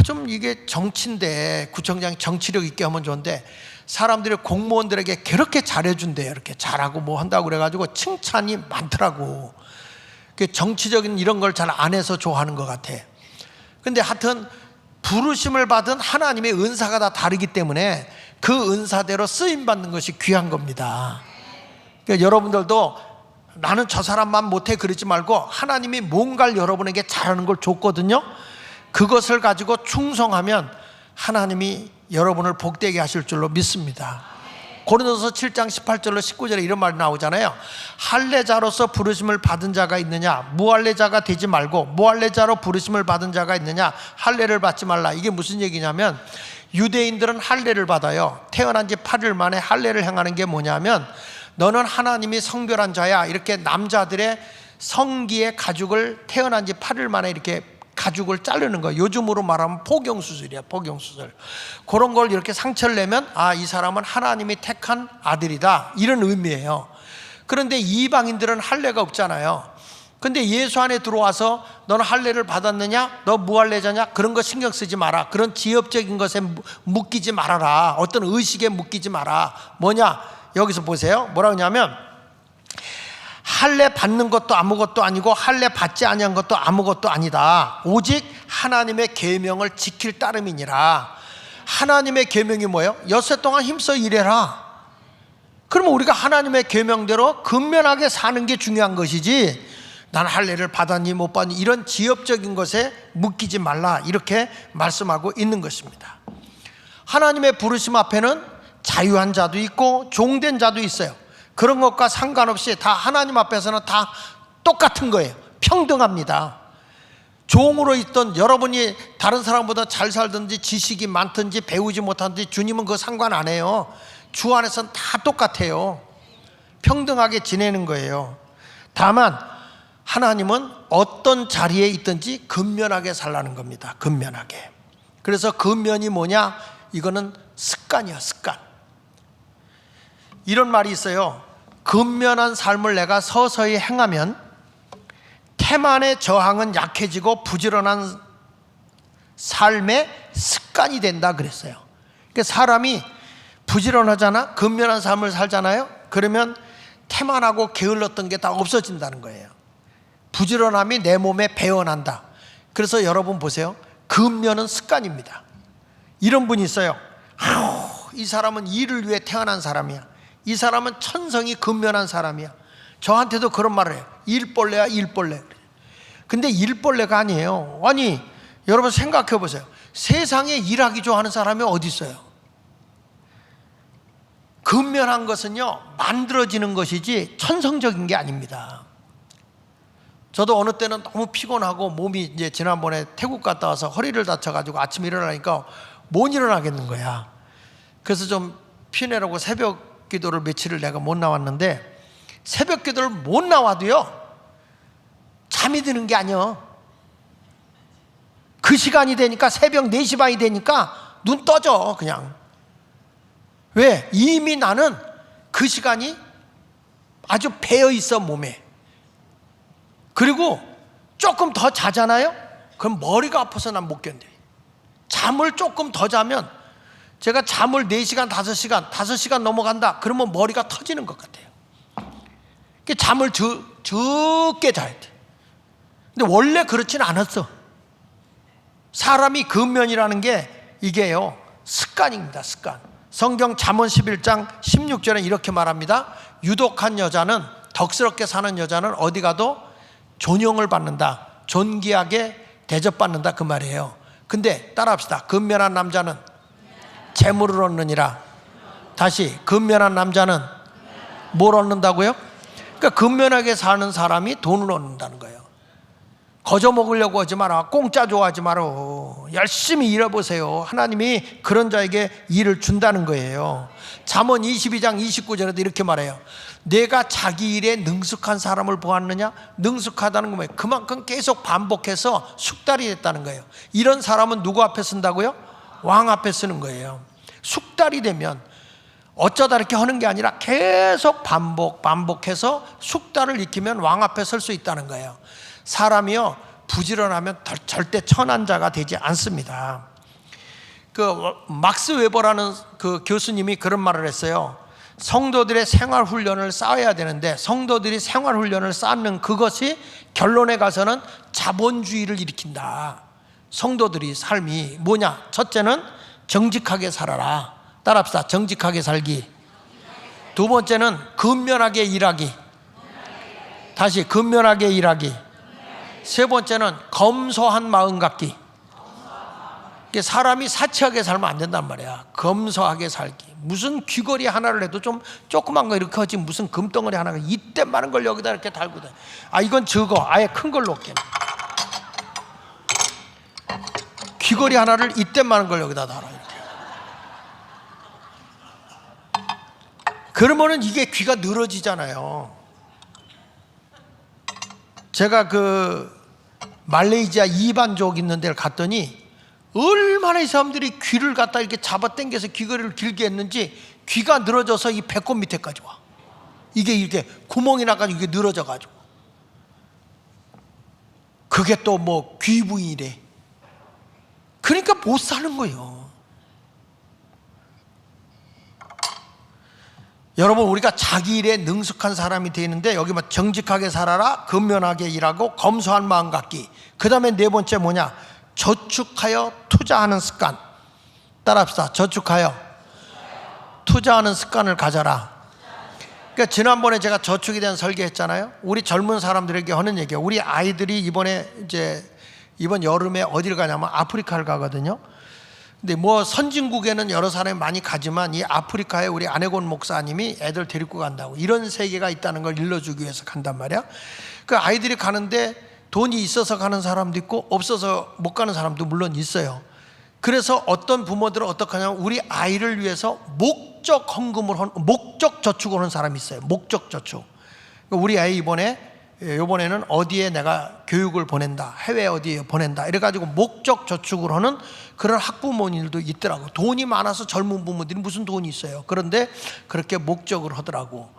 좀 이게 정치인데 구청장이 정치력 있게 하면 좋은데 사람들이 공무원들에게 그렇게 잘해준대요. 이렇게 잘하고 뭐 한다고 그래가지고 칭찬이 많더라고. 정치적인 이런 걸 잘 안 해서 좋아하는 것 같아. 근데 하여튼 부르심을 받은 하나님의 은사가 다 다르기 때문에 그 은사대로 쓰임받는 것이 귀한 겁니다. 그러니까 여러분들도 나는 저 사람만 못해 그러지 말고 하나님이 뭔가를 여러분에게 잘하는 걸 줬거든요. 그것을 가지고 충성하면 하나님이 여러분을 복되게 하실 줄로 믿습니다. 고린도서 7장 18절로 19절에 이런 말이 나오잖아요. 할례자로서 부르심을 받은 자가 있느냐, 무할례자가 되지 말고 무할례자로 부르심을 받은 자가 있느냐, 할례를 받지 말라. 이게 무슨 얘기냐면 유대인들은 할례를 받아요. 태어난 지 8일 만에 할례를 행하는 게 뭐냐면 너는 하나님이 성별한 자야. 이렇게 남자들의 성기의 가죽을 태어난 지 8일 만에 이렇게 가죽을 자르는 거. 요즘으로 말하면 포경수술이야. 포경수술. 그런 걸 이렇게 상처를 내면 이 사람은 하나님이 택한 아들이다. 이런 의미예요. 그런데 이방인들은 할례가 없잖아요. 근데 예수 안에 들어와서 너는 할례를 받았느냐? 너 무할례자냐? 그런 거 신경 쓰지 마라. 그런 지엽적인 것에 묶이지 말아라. 어떤 의식에 묶이지 마라. 뭐냐? 여기서 보세요. 뭐라고 하냐면 할례 받는 것도 아무것도 아니고 할례 받지 아니한 것도 아무것도 아니다. 오직 하나님의 계명을 지킬 따름이니라. 하나님의 계명이 뭐예요? 엿새 동안 힘써 일해라. 그러면 우리가 하나님의 계명대로 근면하게 사는 게 중요한 것이지 난 할례를 받았니 못 받니 이런 지엽적인 것에 묶이지 말라. 이렇게 말씀하고 있는 것입니다. 하나님의 부르심 앞에는 자유한 자도 있고 종된 자도 있어요. 그런 것과 상관없이 다 하나님 앞에서는 다 똑같은 거예요. 평등합니다. 종으로 있던 여러분이 다른 사람보다 잘 살든지 지식이 많든지 배우지 못하든지 주님은 그거 상관 안 해요. 주 안에서는 다 똑같아요. 평등하게 지내는 거예요. 다만 하나님은 어떤 자리에 있든지 근면하게 살라는 겁니다. 근면하게. 그래서 근면이 뭐냐? 이거는 습관이야, 습관. 이런 말이 있어요. 근면한 삶을 내가 서서히 행하면 태만의 저항은 약해지고 부지런한 삶의 습관이 된다 그랬어요. 그러니까 사람이 부지런하잖아, 근면한 삶을 살잖아요. 그러면 태만하고 게을렀던 게 다 없어진다는 거예요. 부지런함이 내 몸에 배어난다. 그래서 여러분 보세요. 근면은 습관입니다. 이런 분이 있어요. 이 사람은 일을 위해 태어난 사람이야. 이 사람은 천성이 근면한 사람이야. 저한테도 그런 말을 해요. 일벌레야, 일벌레. 근데 일벌레가 아니에요. 아니, 여러분 생각해 보세요. 세상에 일하기 좋아하는 사람이 어디 있어요? 근면한 것은요, 만들어지는 것이지 천성적인 게 아닙니다. 저도 어느 때는 너무 피곤하고 몸이 이제 지난번에 태국 갔다 와서 허리를 다쳐가지고 아침에 일어나니까 못 일어나겠는 거야. 그래서 좀 피내라고 새벽 기도를 며칠을 내가 못 나왔는데, 새벽 기도를 못 나와도요 잠이 드는 게 아니야. 그 시간이 되니까 새벽 4시 반이 되니까 눈 떠져 그냥. 왜? 이미 나는 그 시간이 아주 배어 있어 몸에. 그리고 조금 더 자잖아요? 그럼 머리가 아파서 난 못 견뎌요. 잠을 조금 더 자면, 제가 잠을 4시간, 5시간 넘어간다 그러면 머리가 터지는 것 같아요. 잠을 적게 자야 돼. 근데 원래 그렇지는 않았어. 사람이 근면이라는 게 이게요, 습관입니다. 습관. 성경 잠언 11장 16절에 이렇게 말합니다. 유독한 여자는, 덕스럽게 사는 여자는 어디 가도 존용을 받는다, 존귀하게 대접받는다, 그 말이에요. 근데 따라합시다. 근면한 남자는 재물을 얻느니라. 다시, 근면한 남자는 뭘 얻는다고요? 그러니까 근면하게 사는 사람이 돈을 얻는다는 거예요. 거저 먹으려고 하지 마라. 공짜 좋아하지 마라. 열심히 일해보세요. 하나님이 그런 자에게 일을 준다는 거예요. 잠언 22장 29절에도 이렇게 말해요. 내가 자기 일에 능숙한 사람을 보았느냐? 능숙하다는 건 뭐예요? 그만큼 계속 반복해서 숙달이 됐다는 거예요. 이런 사람은 누구 앞에 쓴다고요? 왕 앞에 쓰는 거예요. 숙달이 되면 어쩌다 이렇게 하는 게 아니라 계속 반복해서 숙달을 익히면 왕 앞에 설 수 있다는 거예요. 사람이요, 부지런하면 절대 천한 자가 되지 않습니다. 그 막스 웨버라는 그 교수님이 그런 말을 했어요. 성도들의 생활 훈련을 쌓아야 되는데, 성도들이 생활 훈련을 쌓는 그것이 결론에 가서는 자본주의를 일으킨다. 성도들이 삶이 뭐냐? 첫째는 정직하게 살아라. 따라합시다. 정직하게 살기. 두 번째는 근면하게 일하기. 다시, 근면하게 일하기. 세 번째는 검소한 마음 갖기. 사람이 사치하게 살면 안 된단 말이야. 검소하게 살기. 무슨 귀걸이 하나를 해도 좀 조그만 거 이렇게 하지, 무슨 금덩어리 하나가 이때 많은 걸 여기다 이렇게 달고 다녀. 이건 적어. 아예 큰 걸로 올게. 귀걸이 하나를 이때 많은 걸 여기다 달아. 이렇게. 그러면은 이게 귀가 늘어지잖아요. 제가 그 말레이시아 이반족 있는 데를 갔더니 얼마나 이 사람들이 귀를 갖다 이렇게 잡아 당겨서 귀걸이를 길게 했는지 귀가 늘어져서 이 배꼽 밑에까지 와. 이게 이렇게 구멍이 나가지고 이게 늘어져 가지고. 그게 또 뭐 귀부인이래. 그러니까 못 사는 거예요. 여러분, 우리가 자기 일에 능숙한 사람이 되는데, 여기 뭐 정직하게 살아라, 근면하게 일하고, 검소한 마음 갖기. 그 다음에 네 번째 뭐냐? 저축하여 투자하는 습관. 따라합시다. 저축하여 투자하는 습관을 가져라. 그러니까 지난번에 제가 저축에 대한 설계했잖아요. 우리 젊은 사람들에게 하는 얘기예요. 우리 아이들이 이번 여름에 어디를 가냐면 아프리카를 가거든요. 근데 뭐 선진국에는 여러 사람이 많이 가지만 이 아프리카에 우리 안혜곤 목사님이 애들 데리고 간다고, 이런 세계가 있다는 걸 일러주기 위해서 간단 말이야. 그 아이들이 가는데 돈이 있어서 가는 사람도 있고 없어서 못 가는 사람도 물론 있어요. 그래서 어떤 부모들은 어떻게 하냐면 우리 아이를 위해서 목적 저축을 하는 사람이 있어요. 목적 저축. 우리 아이 이번에는 어디에 내가 교육을 보낸다, 해외 어디에 보낸다, 이래가지고 목적 저축을 하는 그런 학부모님들도 있더라고. 돈이 많아서 젊은 부모들이 무슨 돈이 있어요. 그런데 그렇게 목적을 하더라고.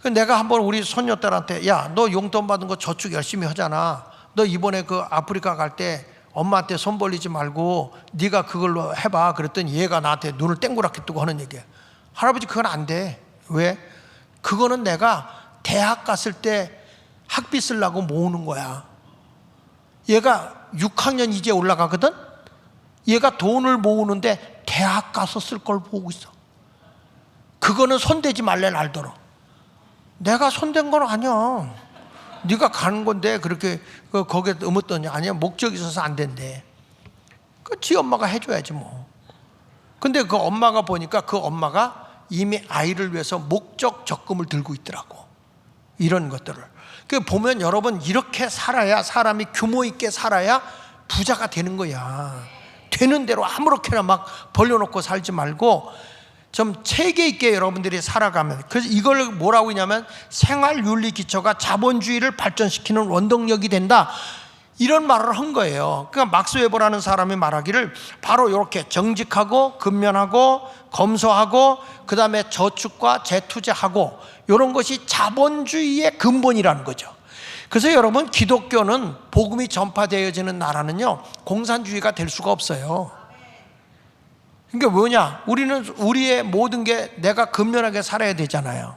내가 한번 우리 손녀딸한테, 야, 너 용돈 받은 거 저축 열심히 하잖아. 너 이번에 그 아프리카 갈 때 엄마한테 손 벌리지 말고 네가 그걸로 해봐. 그랬더니 얘가 나한테 눈을 땡그랗게 뜨고 하는 얘기야. 할아버지, 그건 안 돼. 왜? 그거는 내가 대학 갔을 때 학비 쓰려고 모으는 거야. 얘가 6학년 이제 올라가거든. 얘가 돈을 모으는데 대학 가서 쓸 걸 보고 있어. 그거는 손대지 말래 날더러. 내가 손댄 건 아니야. 네가 가는 건데 그렇게 거기에 음었더니 아니야, 목적이 있어서 안 된대. 지 엄마가 해줘야지 뭐. 근데 그 엄마가 보니까 그 엄마가 이미 아이를 위해서 목적 적금을 들고 있더라고. 이런 것들을 그 보면 여러분, 이렇게 살아야, 사람이 규모 있게 살아야 부자가 되는 거야. 되는 대로 아무렇게나 막 벌려놓고 살지 말고 좀 체계 있게 여러분들이 살아가면, 그래서 이걸 뭐라고 하냐면 생활윤리 기초가 자본주의를 발전시키는 원동력이 된다, 이런 말을 한 거예요. 그러니까 막스 웨버라는 사람이 말하기를 바로 이렇게 정직하고 근면하고 검소하고 그 다음에 저축과 재투자하고 이런 것이 자본주의의 근본이라는 거죠. 그래서 여러분, 기독교는 복음이 전파되어지는 나라는요, 공산주의가 될 수가 없어요. 그러니까 뭐냐, 우리는 우리의 모든 게 내가 근면하게 살아야 되잖아요.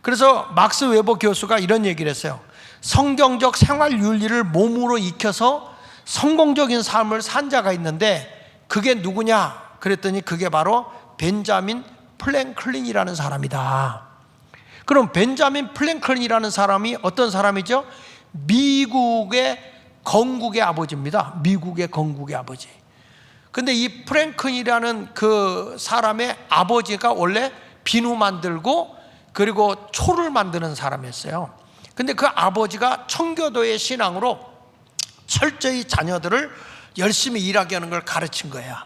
그래서 막스 웨버 교수가 이런 얘기를 했어요. 성경적 생활윤리를 몸으로 익혀서 성공적인 삶을 산 자가 있는데 그게 누구냐 그랬더니 그게 바로 벤자민 프랭클린이라는 사람이다. 그럼 벤자민 프랭클린이라는 사람이 어떤 사람이죠? 미국의 건국의 아버지입니다. 미국의 건국의 아버지. 근데 이 프랭클린이라는 그 사람의 아버지가 원래 비누 만들고 그리고 초를 만드는 사람이었어요. 근데 그 아버지가 청교도의 신앙으로 철저히 자녀들을 열심히 일하게 하는 걸 가르친 거야.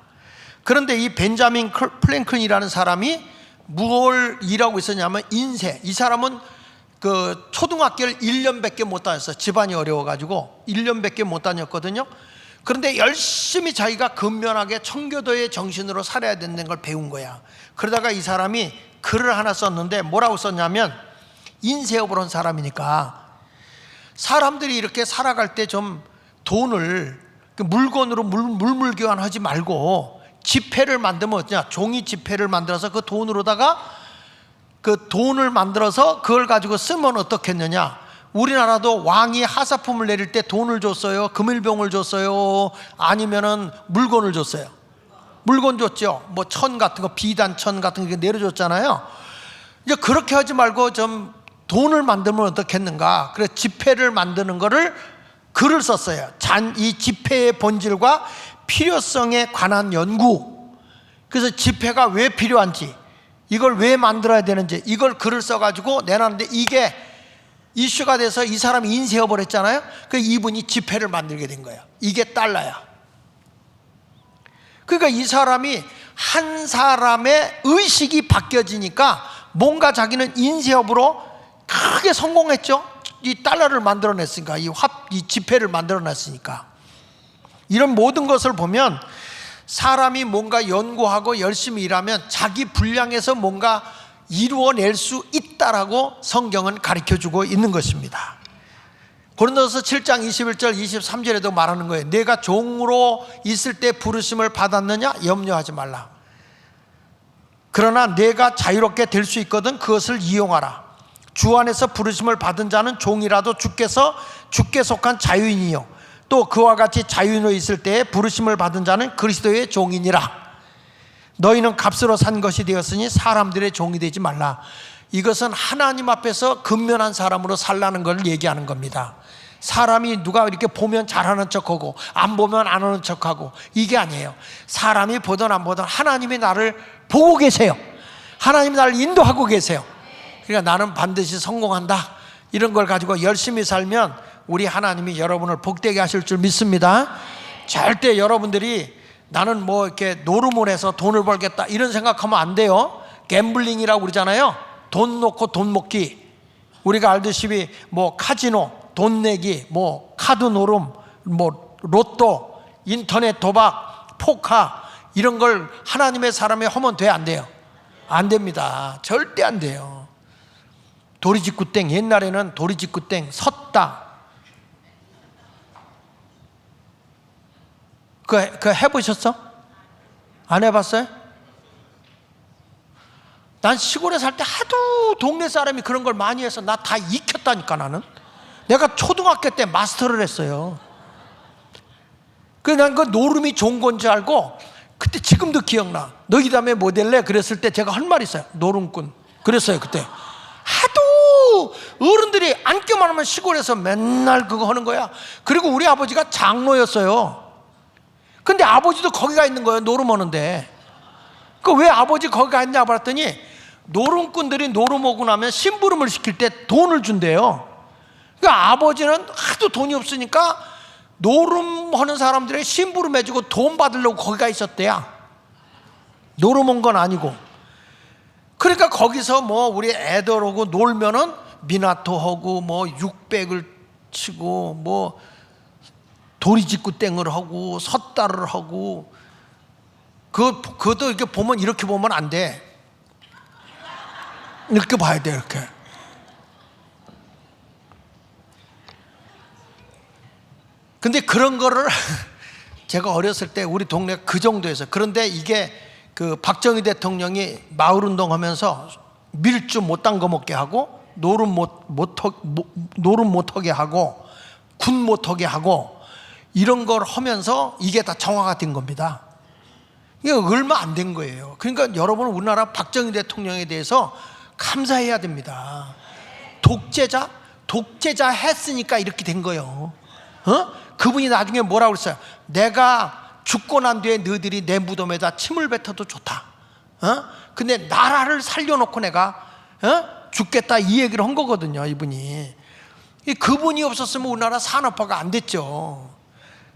그런데 이 벤자민 프랭클린이라는 사람이 뭘 일하고 있었냐면 인쇄. 이 사람은 그 초등학교를 1년밖에 못 다녔어. 집안이 어려워가지고 1년밖에 못 다녔거든요. 그런데 열심히 자기가 근면하게 청교도의 정신으로 살아야 된다는 걸 배운 거야. 그러다가 이 사람이 글을 하나 썼는데 뭐라고 썼냐면, 인쇄업을 한 사람이니까 사람들이 이렇게 살아갈 때 좀 돈을 물건으로 물물 교환하지 말고 지폐를 만들면 어떠냐, 종이 지폐를 만들어서 그 돈으로다가 그 돈을 만들어서 그걸 가지고 쓰면 어떻겠느냐. 우리나라도 왕이 하사품을 내릴 때 돈을 줬어요, 금일봉을 줬어요, 아니면은 물건을 줬어요? 물건 줬죠. 뭐 천 같은 거, 비단천 같은 거 내려줬잖아요. 이제 그렇게 하지 말고 좀 돈을 만들면 어떻겠는가. 그래서 지폐를 만드는 거를 글을 썼어요. 이 지폐의 본질과 필요성에 관한 연구. 그래서 지폐가 왜 필요한지, 이걸 왜 만들어야 되는지, 이걸 글을 써가지고 내놨는데 이게 이슈가 돼서 이 사람이 인쇄업을 했잖아요. 그래서 이분이 지폐를 만들게 된 거예요. 이게 달러야. 그러니까 이 사람이 한 사람의 의식이 바뀌어지니까 뭔가 자기는 인쇄업으로 크게 성공했죠. 이 달러를 만들어냈으니까, 이 지폐를 만들어냈으니까. 이런 모든 것을 보면 사람이 뭔가 연구하고 열심히 일하면 자기 분량에서 뭔가 이루어낼 수 있다라고 성경은 가르쳐주고 있는 것입니다. 고린도서 7장 21절 23절에도 말하는 거예요. 내가 종으로 있을 때 부르심을 받았느냐? 염려하지 말라. 그러나 내가 자유롭게 될 수 있거든 그것을 이용하라. 주 안에서 부르심을 받은 자는 종이라도 주께 속한 자유인이요, 또 그와 같이 자유인으로 있을 때에 부르심을 받은 자는 그리스도의 종이니라. 너희는 값으로 산 것이 되었으니 사람들의 종이 되지 말라. 이것은 하나님 앞에서 근면한 사람으로 살라는 걸 얘기하는 겁니다. 사람이 누가 이렇게 보면 잘하는 척하고 안 보면 안 하는 척하고, 이게 아니에요. 사람이 보든 안 보든 하나님이 나를 보고 계세요. 하나님이 나를 인도하고 계세요. 그러니까 나는 반드시 성공한다, 이런 걸 가지고 열심히 살면 우리 하나님이 여러분을 복되게 하실 줄 믿습니다. 절대 여러분들이 나는 뭐 이렇게 노름을 해서 돈을 벌겠다 이런 생각하면 안 돼요. 갬블링이라고 그러잖아요. 돈 놓고 돈 먹기. 우리가 알듯이 뭐 카지노, 돈 내기, 뭐 카드 노름, 뭐 로또, 인터넷 도박, 포카, 이런 걸 하나님의 사람이 하면 돼, 안 돼요? 안 됩니다. 절대 안 돼요. 도리직구땡, 옛날에는 도리직구땡, 섰다. 그거 해보셨어? 안 해봤어요? 난 시골에 살 때 하도 동네 사람이 그런 걸 많이 해서 나 다 익혔다니까. 나는 내가 초등학교 때 마스터를 했어요. 난 그 노름이 좋은 건 줄 알고, 그때 지금도 기억나. 너희 다음에 뭐 될래? 그랬을 때 제가 한 말 있어요. 노름꾼 그랬어요. 그때 하도 어른들이 앉기만 하면 시골에서 맨날 그거 하는 거야. 그리고 우리 아버지가 장로였어요. 근데 아버지도 거기가 있는 거예요. 노름하는데. 그 왜 아버지 거기 가 있냐 봤더니, 노름꾼들이 노름 오고 나면 심부름을 시킬 때 돈을 준대요. 그러니까 아버지는 하도 돈이 없으니까 노름하는 사람들에게 심부름 해주고 돈 받으려고 거기가 있었대야. 노름 온 건 아니고. 그러니까 거기서 뭐 우리 애들하고 놀면은 미나토 하고 뭐 600을 치고 뭐 도리직구 땡을 하고 섰다를 하고, 그것도 이렇게 보면, 이렇게 보면 안 돼. 이렇게 봐야 돼. 이렇게. 근데 그런 거를 제가 어렸을 때 우리 동네 그 정도에서, 그런데 이게 그 박정희 대통령이 마을운동 하면서 밀주 못 담궈 먹게 하고, 노름 못 하게 하고, 군 못 하게 하고, 이런 걸 하면서 이게 다 정화가 된 겁니다. 이게 얼마 안 된 거예요. 그러니까 여러분, 우리나라 박정희 대통령에 대해서 감사해야 됩니다. 독재자 했으니까 이렇게 된 거예요. 그분이 나중에 뭐라고 그랬어요? 내가 죽고 난 뒤에 너희들이 내 무덤에다 침을 뱉어도 좋다. 근데 나라를 살려놓고 내가 죽겠다, 이 얘기를 한 거거든요. 이분이. 그분이 없었으면 우리나라 산업화가 안 됐죠.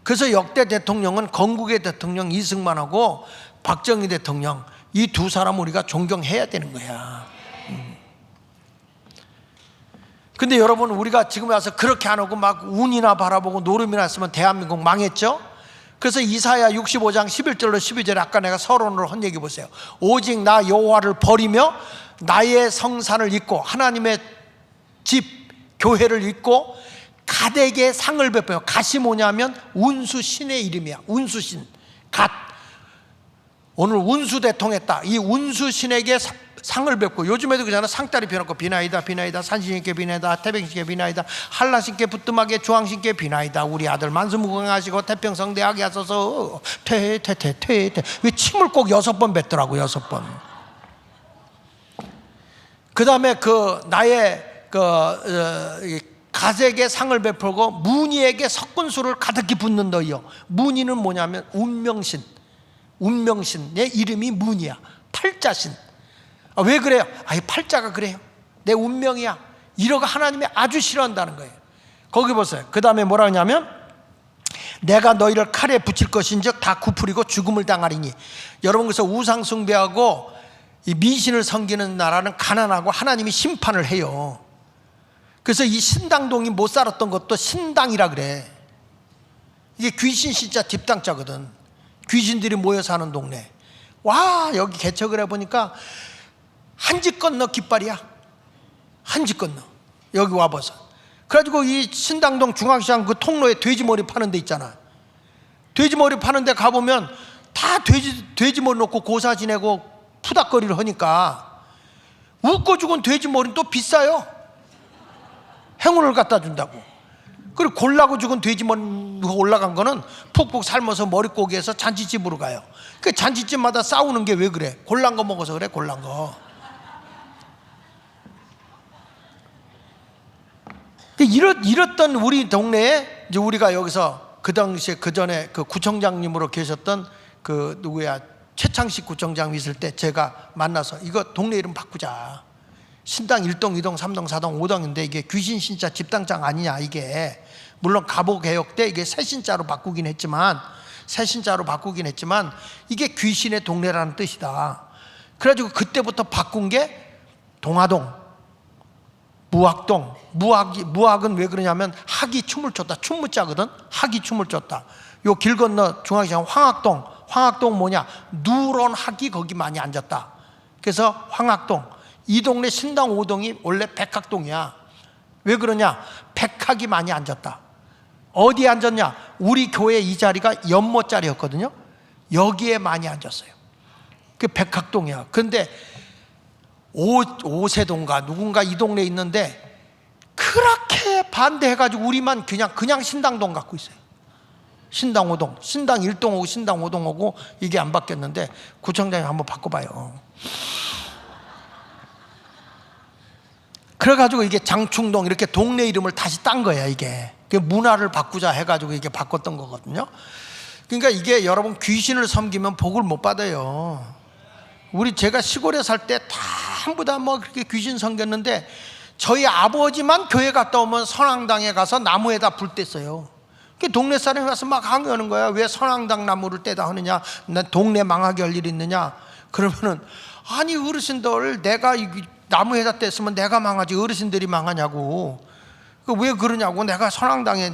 그래서 역대 대통령은 건국의 대통령 이승만하고 박정희 대통령, 이 두 사람 우리가 존경해야 되는 거야. 근데 여러분, 우리가 지금 와서 그렇게 안 하고 막 운이나 바라보고 노름이나 했으면 대한민국 망했죠. 그래서 이사야 65장 11절로 12절에 아까 내가 서론으로 한 얘기 보세요. 오직 나 여호와를 버리며 나의 성산을 잊고 하나님의 집 교회를 잊고 갓에게 상을 베풀며, 갓이 뭐냐면 운수신의 이름이야. 운수신, 갓. 오늘 운수대통했다. 이 운수신에게 상을 베풀고, 요즘에도 그잖아. 상다리 펴놓고 비나이다 비나이다, 산신께 비나이다, 태백신께 비나이다, 한라신께 부뚜막에 주황신께 비나이다. 우리 아들 만수무강하시고 태평성 대학에 하소서. 퇴. 왜 침을 꼭 6번 뱉더라고. 6번. 그 다음에 나의 갓에게 상을 베풀고 문희에게 석군수를 가득히 붓는 너희여. 문희는 뭐냐면 운명신의 이름이 문희야. 팔자신. 왜 그래요? 이 팔자가 그래요. 내 운명이야. 이러고 하나님이 아주 싫어한다는 거예요. 거기 보세요. 그 다음에 뭐라 하냐면, 내가 너희를 칼에 붙일 것인즉 다 굽으리고 죽음을 당하리니. 여러분, 그래서 우상 숭배하고 이 미신을 섬기는 나라는 가난하고 하나님이 심판을 해요. 그래서 이 신당동이 못 살았던 것도 신당이라 그래. 이게 귀신 신자 뒷당자거든. 귀신들이 모여 사는 동네. 와, 여기 개척을 해보니까 한 집 건너 깃발이야. 한 집 건너. 여기 와봐서. 그래가지고 이 신당동 중앙시장 그 통로에 돼지머리 파는 데 있잖아. 돼지머리 파는 데 가보면 다 돼지머리 놓고 고사 지내고 푸닥거리를 하니까, 웃고 죽은 돼지머리는 또 비싸요. 행운을 갖다 준다고. 그리고 골라고 죽은 돼지머리 올라간 거는 푹푹 삶아서 머릿고기에서 잔치집으로 가요. 그 잔치집마다 싸우는 게 왜 그래? 골란 거 먹어서 그래. 골란 거. 이랬던 우리 동네에, 이제 우리가 여기서 그 당시에 그 전에 그 구청장님으로 계셨던 그 누구야, 최창식 구청장 있을 때 제가 만나서 이거 동네 이름 바꾸자. 신당 1동, 2동, 3동, 4동, 5동인데 이게 귀신 신자 집당장 아니냐. 이게 물론 갑오개혁 때 이게 새신자로 바꾸긴 했지만 이게 귀신의 동네라는 뜻이다. 그래가지고 그때부터 바꾼 게 동화동, 무학동. 무학은 왜 그러냐면 학이 춤을 췄다. 춤무자거든. 학이 춤을 췄다. 요 길 건너 중앙시장 황학동 뭐냐, 누런 학이 거기 많이 앉았다. 그래서 황학동. 이 동네 신당 5동이 원래 백학동이야. 왜 그러냐? 백학이 많이 앉았다. 어디에 앉았냐? 우리 교회 이 자리가 연못자리였거든요. 여기에 많이 앉았어요. 그 백학동이야. 근데 오세동가 누군가 이 동네에 있는데 그렇게 반대해가지고 우리만 그냥 신당동 갖고 있어요. 신당 5동, 신당 1동 오고 신당 5동 오고 이게 안 바뀌었는데 구청장님 한번 바꿔봐요. 그래가지고 이게 장충동 이렇게 동네 이름을 다시 딴 거야. 이게 문화를 바꾸자 해가지고 이게 바꿨던 거거든요. 그러니까 이게 여러분 귀신을 섬기면 복을 못 받아요. 제가 시골에 살 때 전부 다 뭐 그렇게 귀신 섬겼는데 저희 아버지만 교회 갔다 오면 선앙당에 가서 나무에다 불 뗐어요. 동네 사람이 와서 막 항의하는 거야. 왜 선앙당 나무를 떼다 하느냐? 난 동네 망하게 할 일이 있느냐? 그러면은 아니 어르신들 내가 나무에다 뗐으면 내가 망하지 어르신들이 망하냐고. 왜 그러냐고. 내가 선앙당에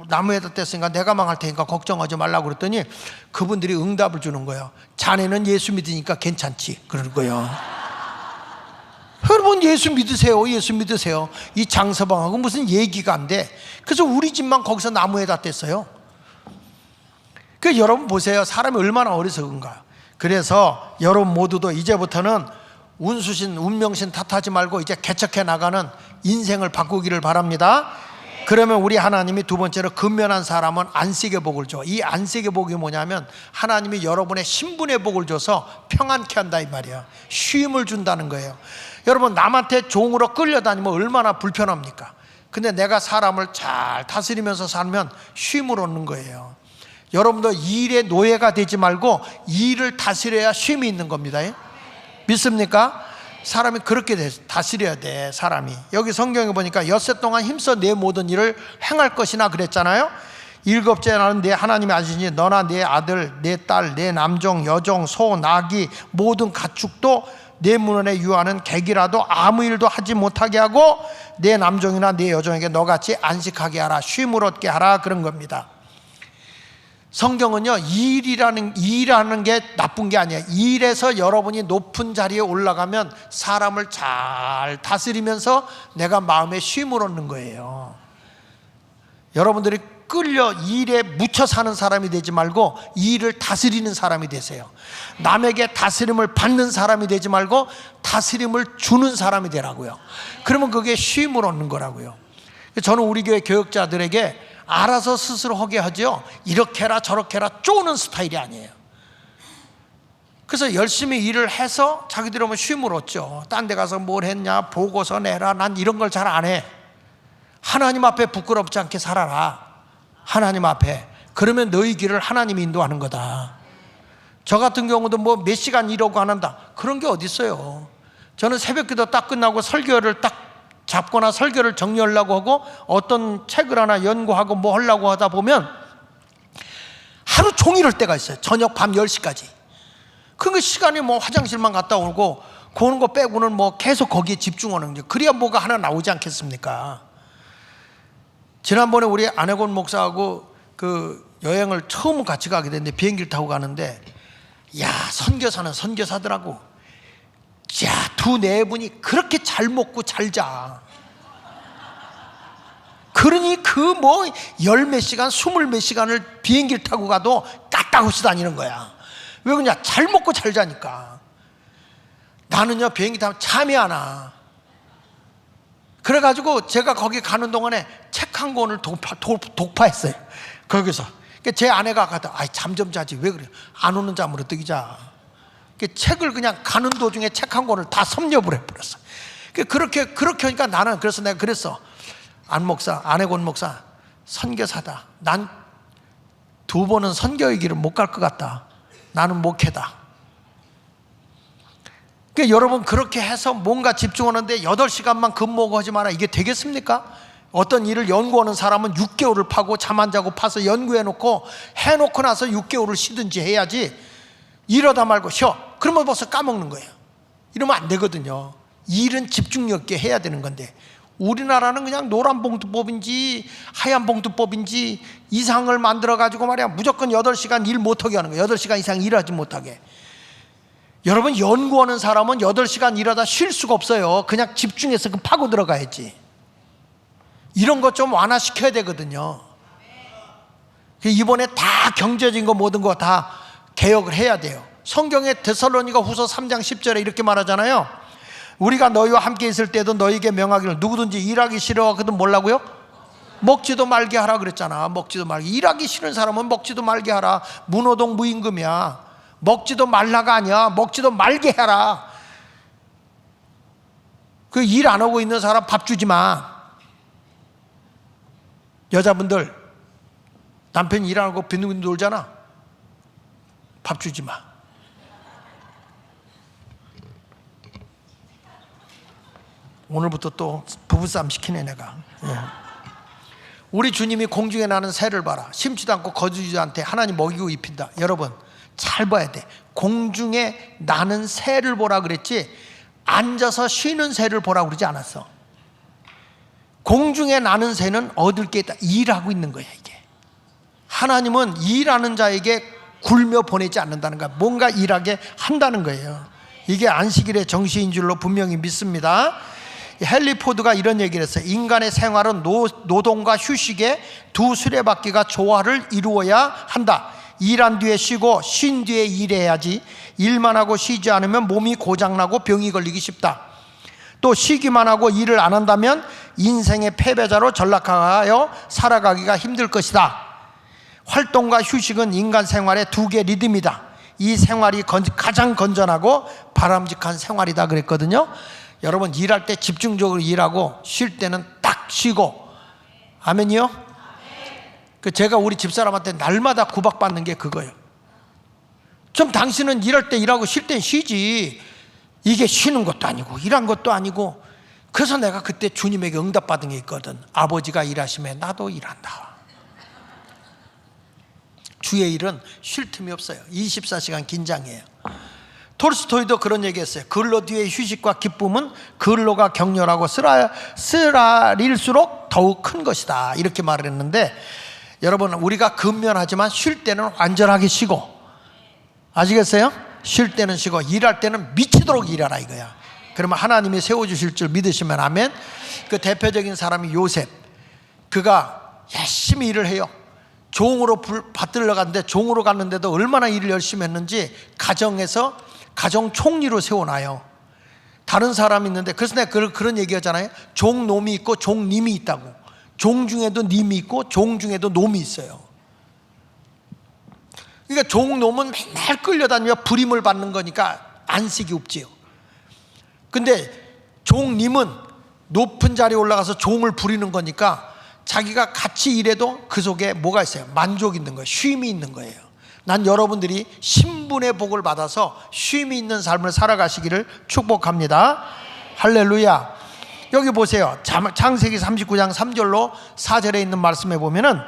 나무에다 뗐으니까 내가 망할 테니까 걱정하지 말라고 그랬더니 그분들이 응답을 주는 거예요. 자네는 예수 믿으니까 괜찮지 그러는 거예요. 여러분 예수 믿으세요. 예수 믿으세요. 이 장서방하고 무슨 얘기가 안 돼. 그래서 우리 집만 거기서 나무에다 뗐어요. 여러분 보세요. 사람이 얼마나 어리석은가. 그래서 여러분 모두도 이제부터는 운수신 운명신 탓하지 말고 이제 개척해 나가는 인생을 바꾸기를 바랍니다. 그러면 우리 하나님이 두 번째로 근면한 사람은 안식의 복을 줘. 이 안식의 복이 뭐냐면 하나님이 여러분의 신분의 복을 줘서 평안케 한다 이 말이에요. 쉼을 준다는 거예요. 여러분 남한테 종으로 끌려다니면 얼마나 불편합니까? 근데 내가 사람을 잘 다스리면서 살면 쉼을 얻는 거예요. 여러분도 일의 노예가 되지 말고 일을 다스려야 쉼이 있는 겁니다. 믿습니까? 사람이 그렇게 다스려야 돼. 사람이 여기 성경에 보니까 엿새 동안 힘써 내 모든 일을 행할 것이나 그랬잖아요. 일곱째 날은 내 하나님이 아시니 너나 내 아들 내 딸 내 남종 여종 소 나귀 모든 가축도 내 문원에 유하는 객이라도 아무 일도 하지 못하게 하고 내 남종이나 내 여종에게 너같이 안식하게 하라 쉼을 얻게 하라 그런 겁니다. 성경은요 일하는 게 나쁜 게 아니에요. 일에서 여러분이 높은 자리에 올라가면 사람을 잘 다스리면서 내가 마음에 쉼을 얻는 거예요. 여러분들이 끌려 일에 묻혀 사는 사람이 되지 말고 일을 다스리는 사람이 되세요. 남에게 다스림을 받는 사람이 되지 말고 다스림을 주는 사람이 되라고요. 그러면 그게 쉼을 얻는 거라고요. 저는 우리 교회 교역자들에게 알아서 스스로 하게 하죠. 이렇게 해라 저렇게 해라 쪼는 스타일이 아니에요. 그래서 열심히 일을 해서 자기들이 오면 쉼을 얻죠. 딴 데 가서 뭘 했냐 보고서 내라. 난 이런 걸 잘 안 해. 하나님 앞에 부끄럽지 않게 살아라. 하나님 앞에. 그러면 너희 길을 하나님이 인도하는 거다. 저 같은 경우도 뭐 몇 시간 일하고 안 한다 그런 게 어디 있어요. 저는 새벽기도 딱 끝나고 설교를 딱 잡거나 설교를 정리하려고 하고 어떤 책을 하나 연구하고 뭐 하려고 하다 보면 하루 종일 할 때가 있어요. 저녁 밤 10시까지. 그러니까 시간이 뭐 화장실만 갔다 오고 그런 거 빼고는 뭐 계속 거기에 집중하는 거죠. 그래야 뭐가 하나 나오지 않겠습니까? 지난번에 우리 안혜곤 목사하고 그 여행을 처음 같이 가게 됐는데 비행기를 타고 가는데 야 선교사는 선교사더라고. 야, 두 네 분이 그렇게 잘 먹고 잘 자. 그러니 그 뭐 열 몇 시간, 스물 몇 시간을 비행기를 타고 가도 까딱없이 다니는 거야. 왜 그러냐? 잘 먹고 잘 자니까. 나는요 비행기 타면 잠이 안 와. 그래가지고 제가 거기 가는 동안에 책 한 권을 독파했어요. 거기서. 제 아내가 가다 잠 좀 자지 왜 그래? 안 오는 잠으로 어떻게 자? 책을 그냥 가는 도중에 책 한 권을 다 섭렵을 해버렸어. 그렇게 하니까 나는 그래서 내가 그랬어. 안혜곤 목사 선교사다. 난 두 번은 선교의 길을 못 갈 것 같다. 나는 목회다. 여러분 그렇게 해서 뭔가 집중하는데 8시간만 근무하고 하지 마라. 이게 되겠습니까? 어떤 일을 연구하는 사람은 6개월을 파고 잠 안 자고 파서 연구해놓고 해놓고 나서 6개월을 쉬든지 해야지. 이러다 말고 쉬어. 그러면 벌써 까먹는 거예요. 이러면 안 되거든요. 일은 집중력 있게 해야 되는 건데 우리나라는 그냥 노란 봉투법인지 하얀 봉투법인지 이상을 만들어 가지고 말이야 무조건 8시간 일 못하게 하는 거예요. 8시간 이상 일하지 못하게. 여러분, 연구하는 사람은 8시간 일하다 쉴 수가 없어요. 그냥 집중해서 파고 들어가야지. 이런 것 좀 완화시켜야 되거든요. 이번에 다 경제적인 거 모든 거 다 개혁을 해야 돼요. 성경에 데살로니가 후서 3장 10절에 이렇게 말하잖아요. 우리가 너희와 함께 있을 때도 너희에게 명하기를 누구든지 일하기 싫어하거든 뭐라고요? 먹지도 말게 하라 그랬잖아. 먹지도 말게. 일하기 싫은 사람은 먹지도 말게 하라. 무노동 무임금이야. 먹지도 말라가 아니야. 먹지도 말게 해라. 그 일 안 하고 있는 사람 밥 주지 마. 여자분들 남편이 일 안 하고 빈둥빈둥 놀잖아. 밥 주지 마. 오늘부터 또 부부싸움 시키네 내가. 우리 주님이 공중에 나는 새를 봐라. 심지도 않고 거두지도 않대. 하나님 먹이고 입힌다. 여러분 잘 봐야 돼. 공중에 나는 새를 보라 그랬지 앉아서 쉬는 새를 보라 그러지 않았어. 공중에 나는 새는 얻을 게 있다. 일하고 있는 거야 이게. 하나님은 일하는 자에게 굴며 보내지 않는다는 거야. 뭔가 일하게 한다는 거예요. 이게 안식일의 정시인 줄로 분명히 믿습니다. 헨리 포드가 이런 얘기를 했어요. 인간의 생활은 노동과 휴식의 두 수레바퀴가 조화를 이루어야 한다. 일한 뒤에 쉬고 쉰 뒤에 일해야지. 일만 하고 쉬지 않으면 몸이 고장나고 병이 걸리기 쉽다. 또 쉬기만 하고 일을 안 한다면 인생의 패배자로 전락하여 살아가기가 힘들 것이다. 활동과 휴식은 인간 생활의 두 개 리듬이다. 이 생활이 가장 건전하고 바람직한 생활이다 그랬거든요. 여러분 일할 때 집중적으로 일하고 쉴 때는 딱 쉬고. 아멘이요? 제가 우리 집사람한테 날마다 구박받는 게 그거예요. 좀 당신은 일할 때 일하고 쉴 땐 쉬지. 이게 쉬는 것도 아니고 일한 것도 아니고. 그래서 내가 그때 주님에게 응답받은 게 있거든. 아버지가 일하시면 나도 일한다. 주의 일은 쉴 틈이 없어요. 24시간 긴장이에요. 톨스토이도 그런 얘기했어요. 근로 뒤에 휴식과 기쁨은 근로가 격렬하고 쓰라릴수록 더욱 큰 것이다. 이렇게 말을 했는데, 여러분 우리가 근면하지만 쉴 때는 완전하게 쉬고, 아시겠어요? 쉴 때는 쉬고 일할 때는 미치도록 일하라 이거야. 그러면 하나님이 세워주실 줄 믿으시면 아멘. 그 대표적인 사람이 요셉. 그가 열심히 일을 해요. 종으로 받들러 갔는데, 종으로 갔는데도 얼마나 일을 열심히 했는지 가정에서 가정 총리로 세워놔요. 다른 사람이 있는데, 그래서 내가 그런 얘기 하잖아요. 종놈이 있고 종님이 있다고. 종 중에도 님이 있고 종 중에도 놈이 있어요. 그러니까 종놈은 맨날 끌려다니며 부림을 받는 거니까 안식이 없지요. 근데 종님은 높은 자리에 올라가서 종을 부리는 거니까 자기가 같이 일해도 그 속에 뭐가 있어요? 만족이 있는 거예요. 쉼이 있는 거예요. 난 여러분들이 신분의 복을 받아서 쉼이 있는 삶을 살아가시기를 축복합니다. 할렐루야. 여기 보세요. 창세기 39장 3절로 4절에 있는 말씀에 보면은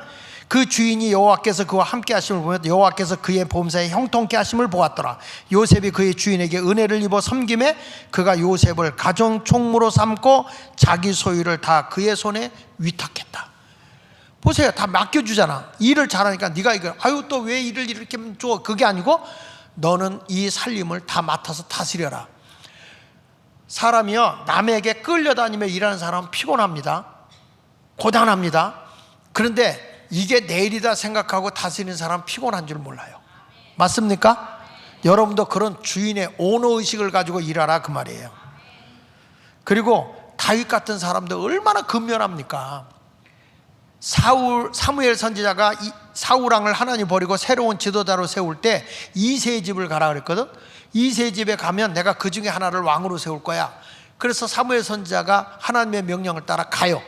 그 주인이 여호와께서 그와 함께 하심을 보며 여호와께서 그의 보험사에 형통케 하심을 보았더라. 요셉이 그의 주인에게 은혜를 입어 섬김에 그가 요셉을 가정 총무로 삼고 자기 소유를 다 그의 손에 위탁했다. 보세요. 다 맡겨주잖아. 일을 잘하니까 네가 이거 아유 또 왜 일을 이렇게 줘. 그게 아니고 너는 이 살림을 다 맡아서 다스려라. 사람이요 남에게 끌려다니며 일하는 사람은 피곤합니다. 고단합니다. 그런데 이게 내일이다 생각하고 다스리는 사람은 피곤한 줄 몰라요. 맞습니까? 여러분도 그런 주인의 오너의식을 가지고 일하라 그 말이에요. 그리고 다윗 같은 사람도 얼마나 근면합니까? 사무엘 선지자가 사울왕을 하나님 버리고 새로운 지도자로 세울 때 이새의 집을 가라 그랬거든. 이새의 집에 가면 내가 그 중에 하나를 왕으로 세울 거야. 그래서 사무엘 선지자가 하나님의 명령을 따라 가요.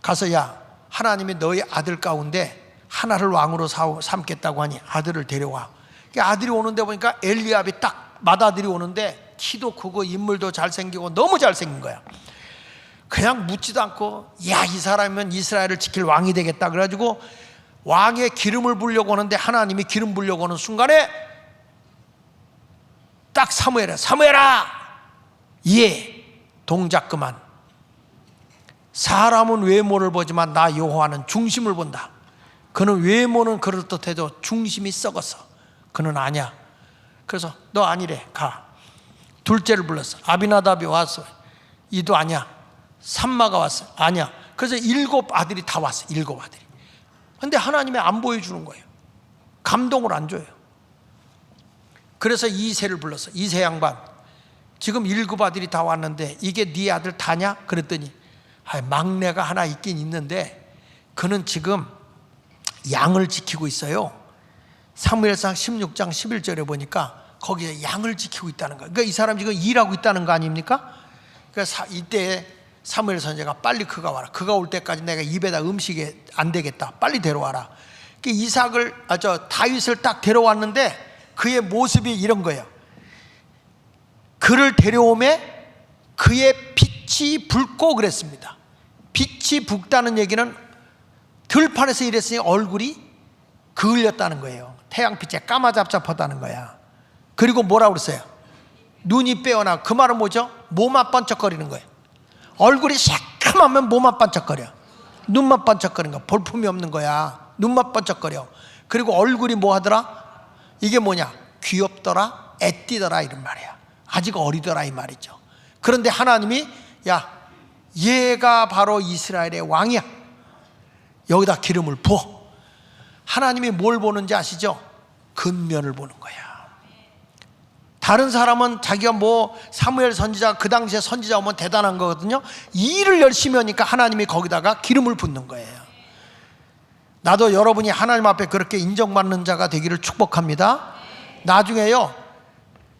가서 야 하나님이 너희 아들 가운데 하나를 왕으로 삼겠다고 하니 아들을 데려와. 아들이 오는데 보니까 엘리압이 딱 맏아들이 오는데 키도 크고 인물도 잘생기고 너무 잘생긴 거야. 그냥 묻지도 않고 야 이 사람이면 이스라엘을 지킬 왕이 되겠다 그래가지고 왕의 기름을 부으려고 하는데 하나님이 기름 부으려고 하는 순간에 딱 사무엘아 예 동작 그만. 사람은 외모를 보지만 나 여호와는 중심을 본다. 그는 외모는 그럴듯해도 중심이 썩었어. 그는 아니야. 그래서 너 아니래, 가. 둘째를 불렀어. 아비나답이 왔어. 이도 아니야. 삼마가 왔어. 아니야. 그래서 7 아들이 다 왔어. 7 아들이. 근데 하나님이 안 보여주는 거예요. 감동을 안 줘요. 그래서 이새를 불렀어. 이새 양반, 지금 7 아들이 다 왔는데 이게 네 아들 다냐? 그랬더니 막내가 하나 있긴 있는데 그는 지금 양을 지키고 있어요. 사무엘상 16장 11절에 보니까 거기에 양을 지키고 있다는 거예요. 그러니까 이 사람 지금 일하고 있다는 거 아닙니까? 그래서 이때 사무엘 선지자가 빨리 그가 와라. 그가 올 때까지 내가 입에다 음식이 안 되겠다. 빨리 데려와라. 다윗을 딱 데려왔는데 그의 모습이 이런 거예요. 그를 데려오매 그의 빛이 붉고 그랬습니다. 빛이 붉다는 얘기는 들판에서 일했으니 얼굴이 그을렸다는 거예요. 태양빛에 까마잡잡하다는 거야. 그리고 뭐라고 그랬어요? 눈이 빼어나. 그 말은 뭐죠? 몸만 번쩍거리는 거예요. 얼굴이 새까맣면 몸만 번쩍거려. 눈만 번쩍거리는 거야. 볼품이 없는 거야. 눈만 번쩍거려. 그리고 얼굴이 뭐 하더라? 이게 뭐냐? 귀엽더라, 애띠더라 이런 말이야. 아직 어리더라 이 말이죠. 그런데 하나님이 야, 얘가 바로 이스라엘의 왕이야. 여기다 기름을 부어. 하나님이 뭘 보는지 아시죠? 근면을 보는 거야. 다른 사람은 자기가 뭐 사무엘 선지자, 그 당시에 선지자 오면 대단한 거거든요. 일을 열심히 하니까 하나님이 거기다가 기름을 붓는 거예요. 나도 여러분이 하나님 앞에 그렇게 인정받는 자가 되기를 축복합니다. 나중에요,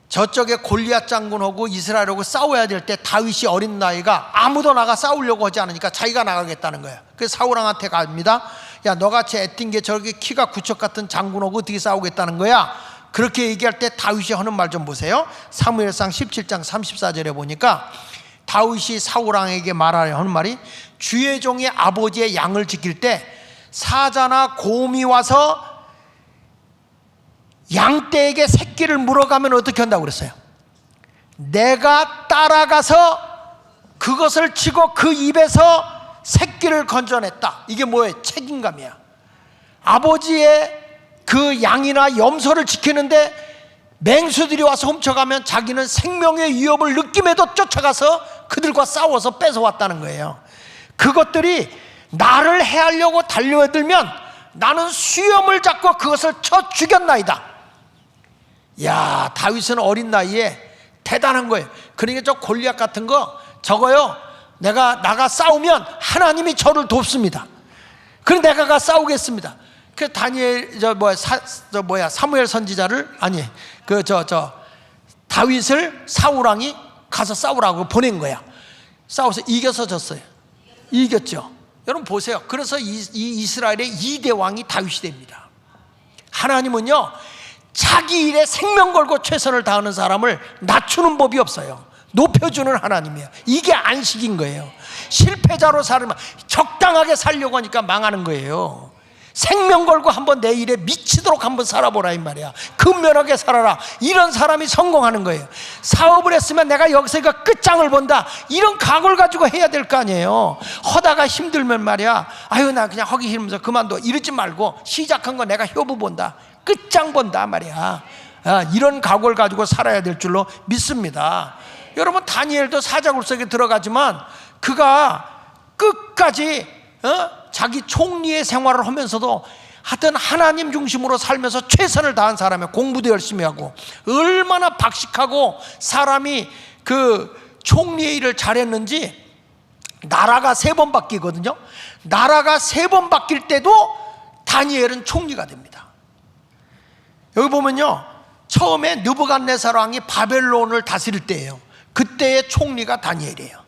저쪽에 골리앗 장군하고 이스라엘하고 싸워야 될 때 다윗이 어린 나이가 아무도 나가 싸우려고 하지 않으니까 자기가 나가겠다는 거예요. 그래서 사울왕한테 갑니다. 야, 너같이 애띤 게 저렇게 키가 구척 같은 장군하고 어떻게 싸우겠다는 거야? 그렇게 얘기할 때 다윗이 하는 말 좀 보세요. 사무엘상 17장 34절에 보니까 다윗이 사울왕에게 말하려 하는 말이, 주의 종이 아버지의 양을 지킬 때 사자나 곰이 와서 양떼에게 새끼를 물어가면 어떻게 한다고 그랬어요? 내가 따라가서 그것을 치고 그 입에서 새끼를 건져냈다. 이게 뭐예요? 책임감이야. 아버지의 그 양이나 염소를 지키는데 맹수들이 와서 훔쳐가면 자기는 생명의 위협을 느낌에도 쫓아가서 그들과 싸워서 뺏어왔다는 거예요. 그것들이 나를 해하려고 달려들면 나는 수염을 잡고 그것을 쳐 죽였나이다. 야, 다윗은 어린 나이에 대단한 거예요. 그러니까 저 골리앗 같은 거 저거요, 내가 나가 싸우면 하나님이 저를 돕습니다. 그럼 내가 가 싸우겠습니다. 그 다니엘 사무엘 선지자를 다윗을 사울왕이 가서 싸우라고 보낸 거야. 싸워서 이겨서 졌어요. 이겼죠. 여러분 보세요. 그래서 이 이스라엘의 2대 왕이 다윗이 됩니다. 하나님은요, 자기 일에 생명 걸고 최선을 다하는 사람을 낮추는 법이 없어요. 높여주는 하나님이에요. 이게 안식인 거예요. 실패자로 살면 적당하게 살려고 하니까 망하는 거예요. 생명 걸고 한번 내 일에 미치도록 한번 살아보라 이 말이야. 근면하게 살아라. 이런 사람이 성공하는 거예요. 사업을 했으면 내가 여기서 끝장을 본다, 이런 각오를 가지고 해야 될 거 아니에요. 하다가 힘들면 말이야, 아유 나 그냥 하기 싫으면서 그만둬 이러지 말고, 시작한 거 내가 효부 본다, 끝장 본다 말이야. 이런 각오를 가지고 살아야 될 줄로 믿습니다. 여러분, 다니엘도 사자굴 속에 들어가지만 그가 끝까지 자기 총리의 생활을 하면서도 하여튼 하나님 중심으로 살면서 최선을 다한 사람이에요. 공부도 열심히 하고. 얼마나 박식하고 사람이 그 총리의 일을 잘했는지, 나라가 3번 바뀌거든요. 나라가 3번 바뀔 때도 다니엘은 총리가 됩니다. 여기 보면요, 처음에 느부갓네살 왕이 바벨론을 다스릴 때예요. 그때의 총리가 다니엘이에요.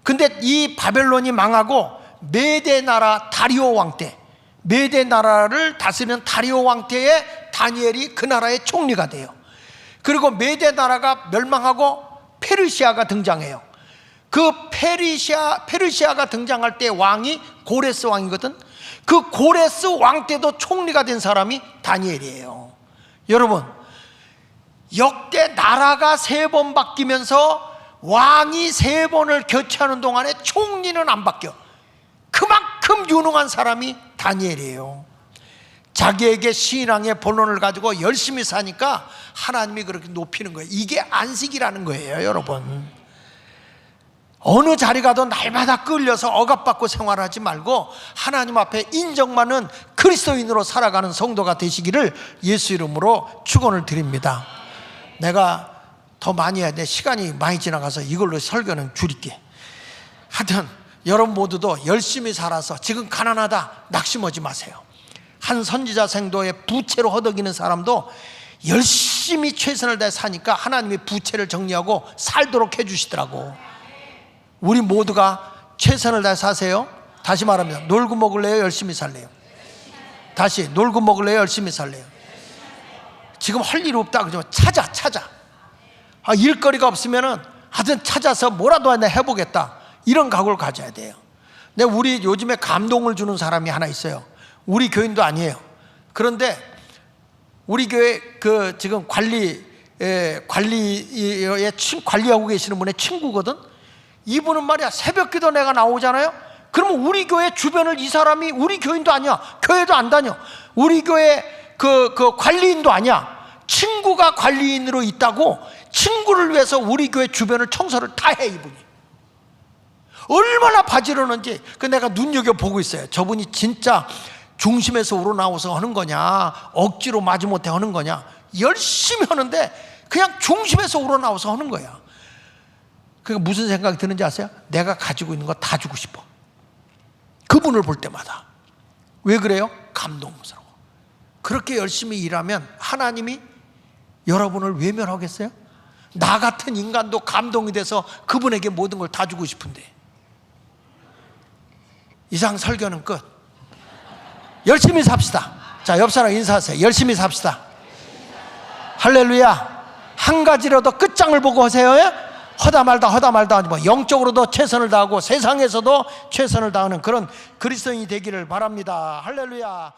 근데 이 바벨론이 망하고 메대 나라 다리오 왕 때, 메대 나라를 다스리는 다리오 왕 때에 다니엘이 그 나라의 총리가 돼요. 그리고 메대 나라가 멸망하고 페르시아가 등장해요. 그 페르시아가 등장할 때 왕이 고레스 왕이거든. 그 고레스 왕 때도 총리가 된 사람이 다니엘이에요. 여러분, 역대 나라가 3번 바뀌면서 왕이 3번을 교체하는 동안에 총리는 안 바뀌어. 그만큼 유능한 사람이 다니엘이에요. 자기에게 신앙의 본론을 가지고 열심히 사니까 하나님이 그렇게 높이는 거예요. 이게 안식이라는 거예요, 여러분. 어느 자리 가도 날마다 끌려서 억압받고 생활하지 말고 하나님 앞에 인정받는 그리스도인으로 살아가는 성도가 되시기를 예수 이름으로 축원을 드립니다. 내가 더 많이 해야 돼. 시간이 많이 지나가서 이걸로 설교는 줄일게. 하여튼 여러분 모두도 열심히 살아서, 지금 가난하다 낙심하지 마세요. 한 선지자 생도에 부채로 허덕이는 사람도 열심히 최선을 다해 사니까 하나님이 부채를 정리하고 살도록 해주시더라고. 우리 모두가 최선을 다해 사세요. 다시 말하면 놀고 먹을래요, 열심히 살래요? 다시, 놀고 먹을래요, 열심히 살래요? 지금 할 일 없다 그러죠. 찾아. 일거리가 없으면은 하여튼 찾아서 뭐라도 하나 해보겠다, 이런 각오를 가져야 돼요. 근데 우리 요즘에 감동을 주는 사람이 하나 있어요. 우리 교인도 아니에요. 그런데 우리 교회 그 지금 관리하고 계시는 분의 친구거든. 이분은 말이야, 새벽기도 내가 나오잖아요. 그러면 우리 교회 주변을, 이 사람이 우리 교인도 아니야, 교회도 안 다녀, 우리 교회 그 관리인도 아니야, 친구가 관리인으로 있다고 친구를 위해서 우리 교회 주변을 청소를 다 해. 이분이 얼마나 바지런한지 그 내가 눈여겨보고 있어요. 저분이 진짜 중심에서 우러나와서 하는 거냐, 억지로 마지못해 하는 거냐. 열심히 하는데 그냥 중심에서 우러나와서 하는 거야. 그러니까 무슨 생각이 드는지 아세요? 내가 가지고 있는 거 다 주고 싶어, 그분을 볼 때마다. 왜 그래요? 감동스러워. 그렇게 열심히 일하면 하나님이 여러분을 외면하겠어요? 나 같은 인간도 감동이 돼서 그분에게 모든 걸 다 주고 싶은데. 이상 설교는 끝. 열심히 삽시다. 자, 옆 사람 인사하세요. 열심히 삽시다. 할렐루야. 한 가지라도 끝장을 보고 하세요. 허다 말다 하지 마. 영적으로도 최선을 다하고 세상에서도 최선을 다하는 그런 그리스도인이 되기를 바랍니다. 할렐루야.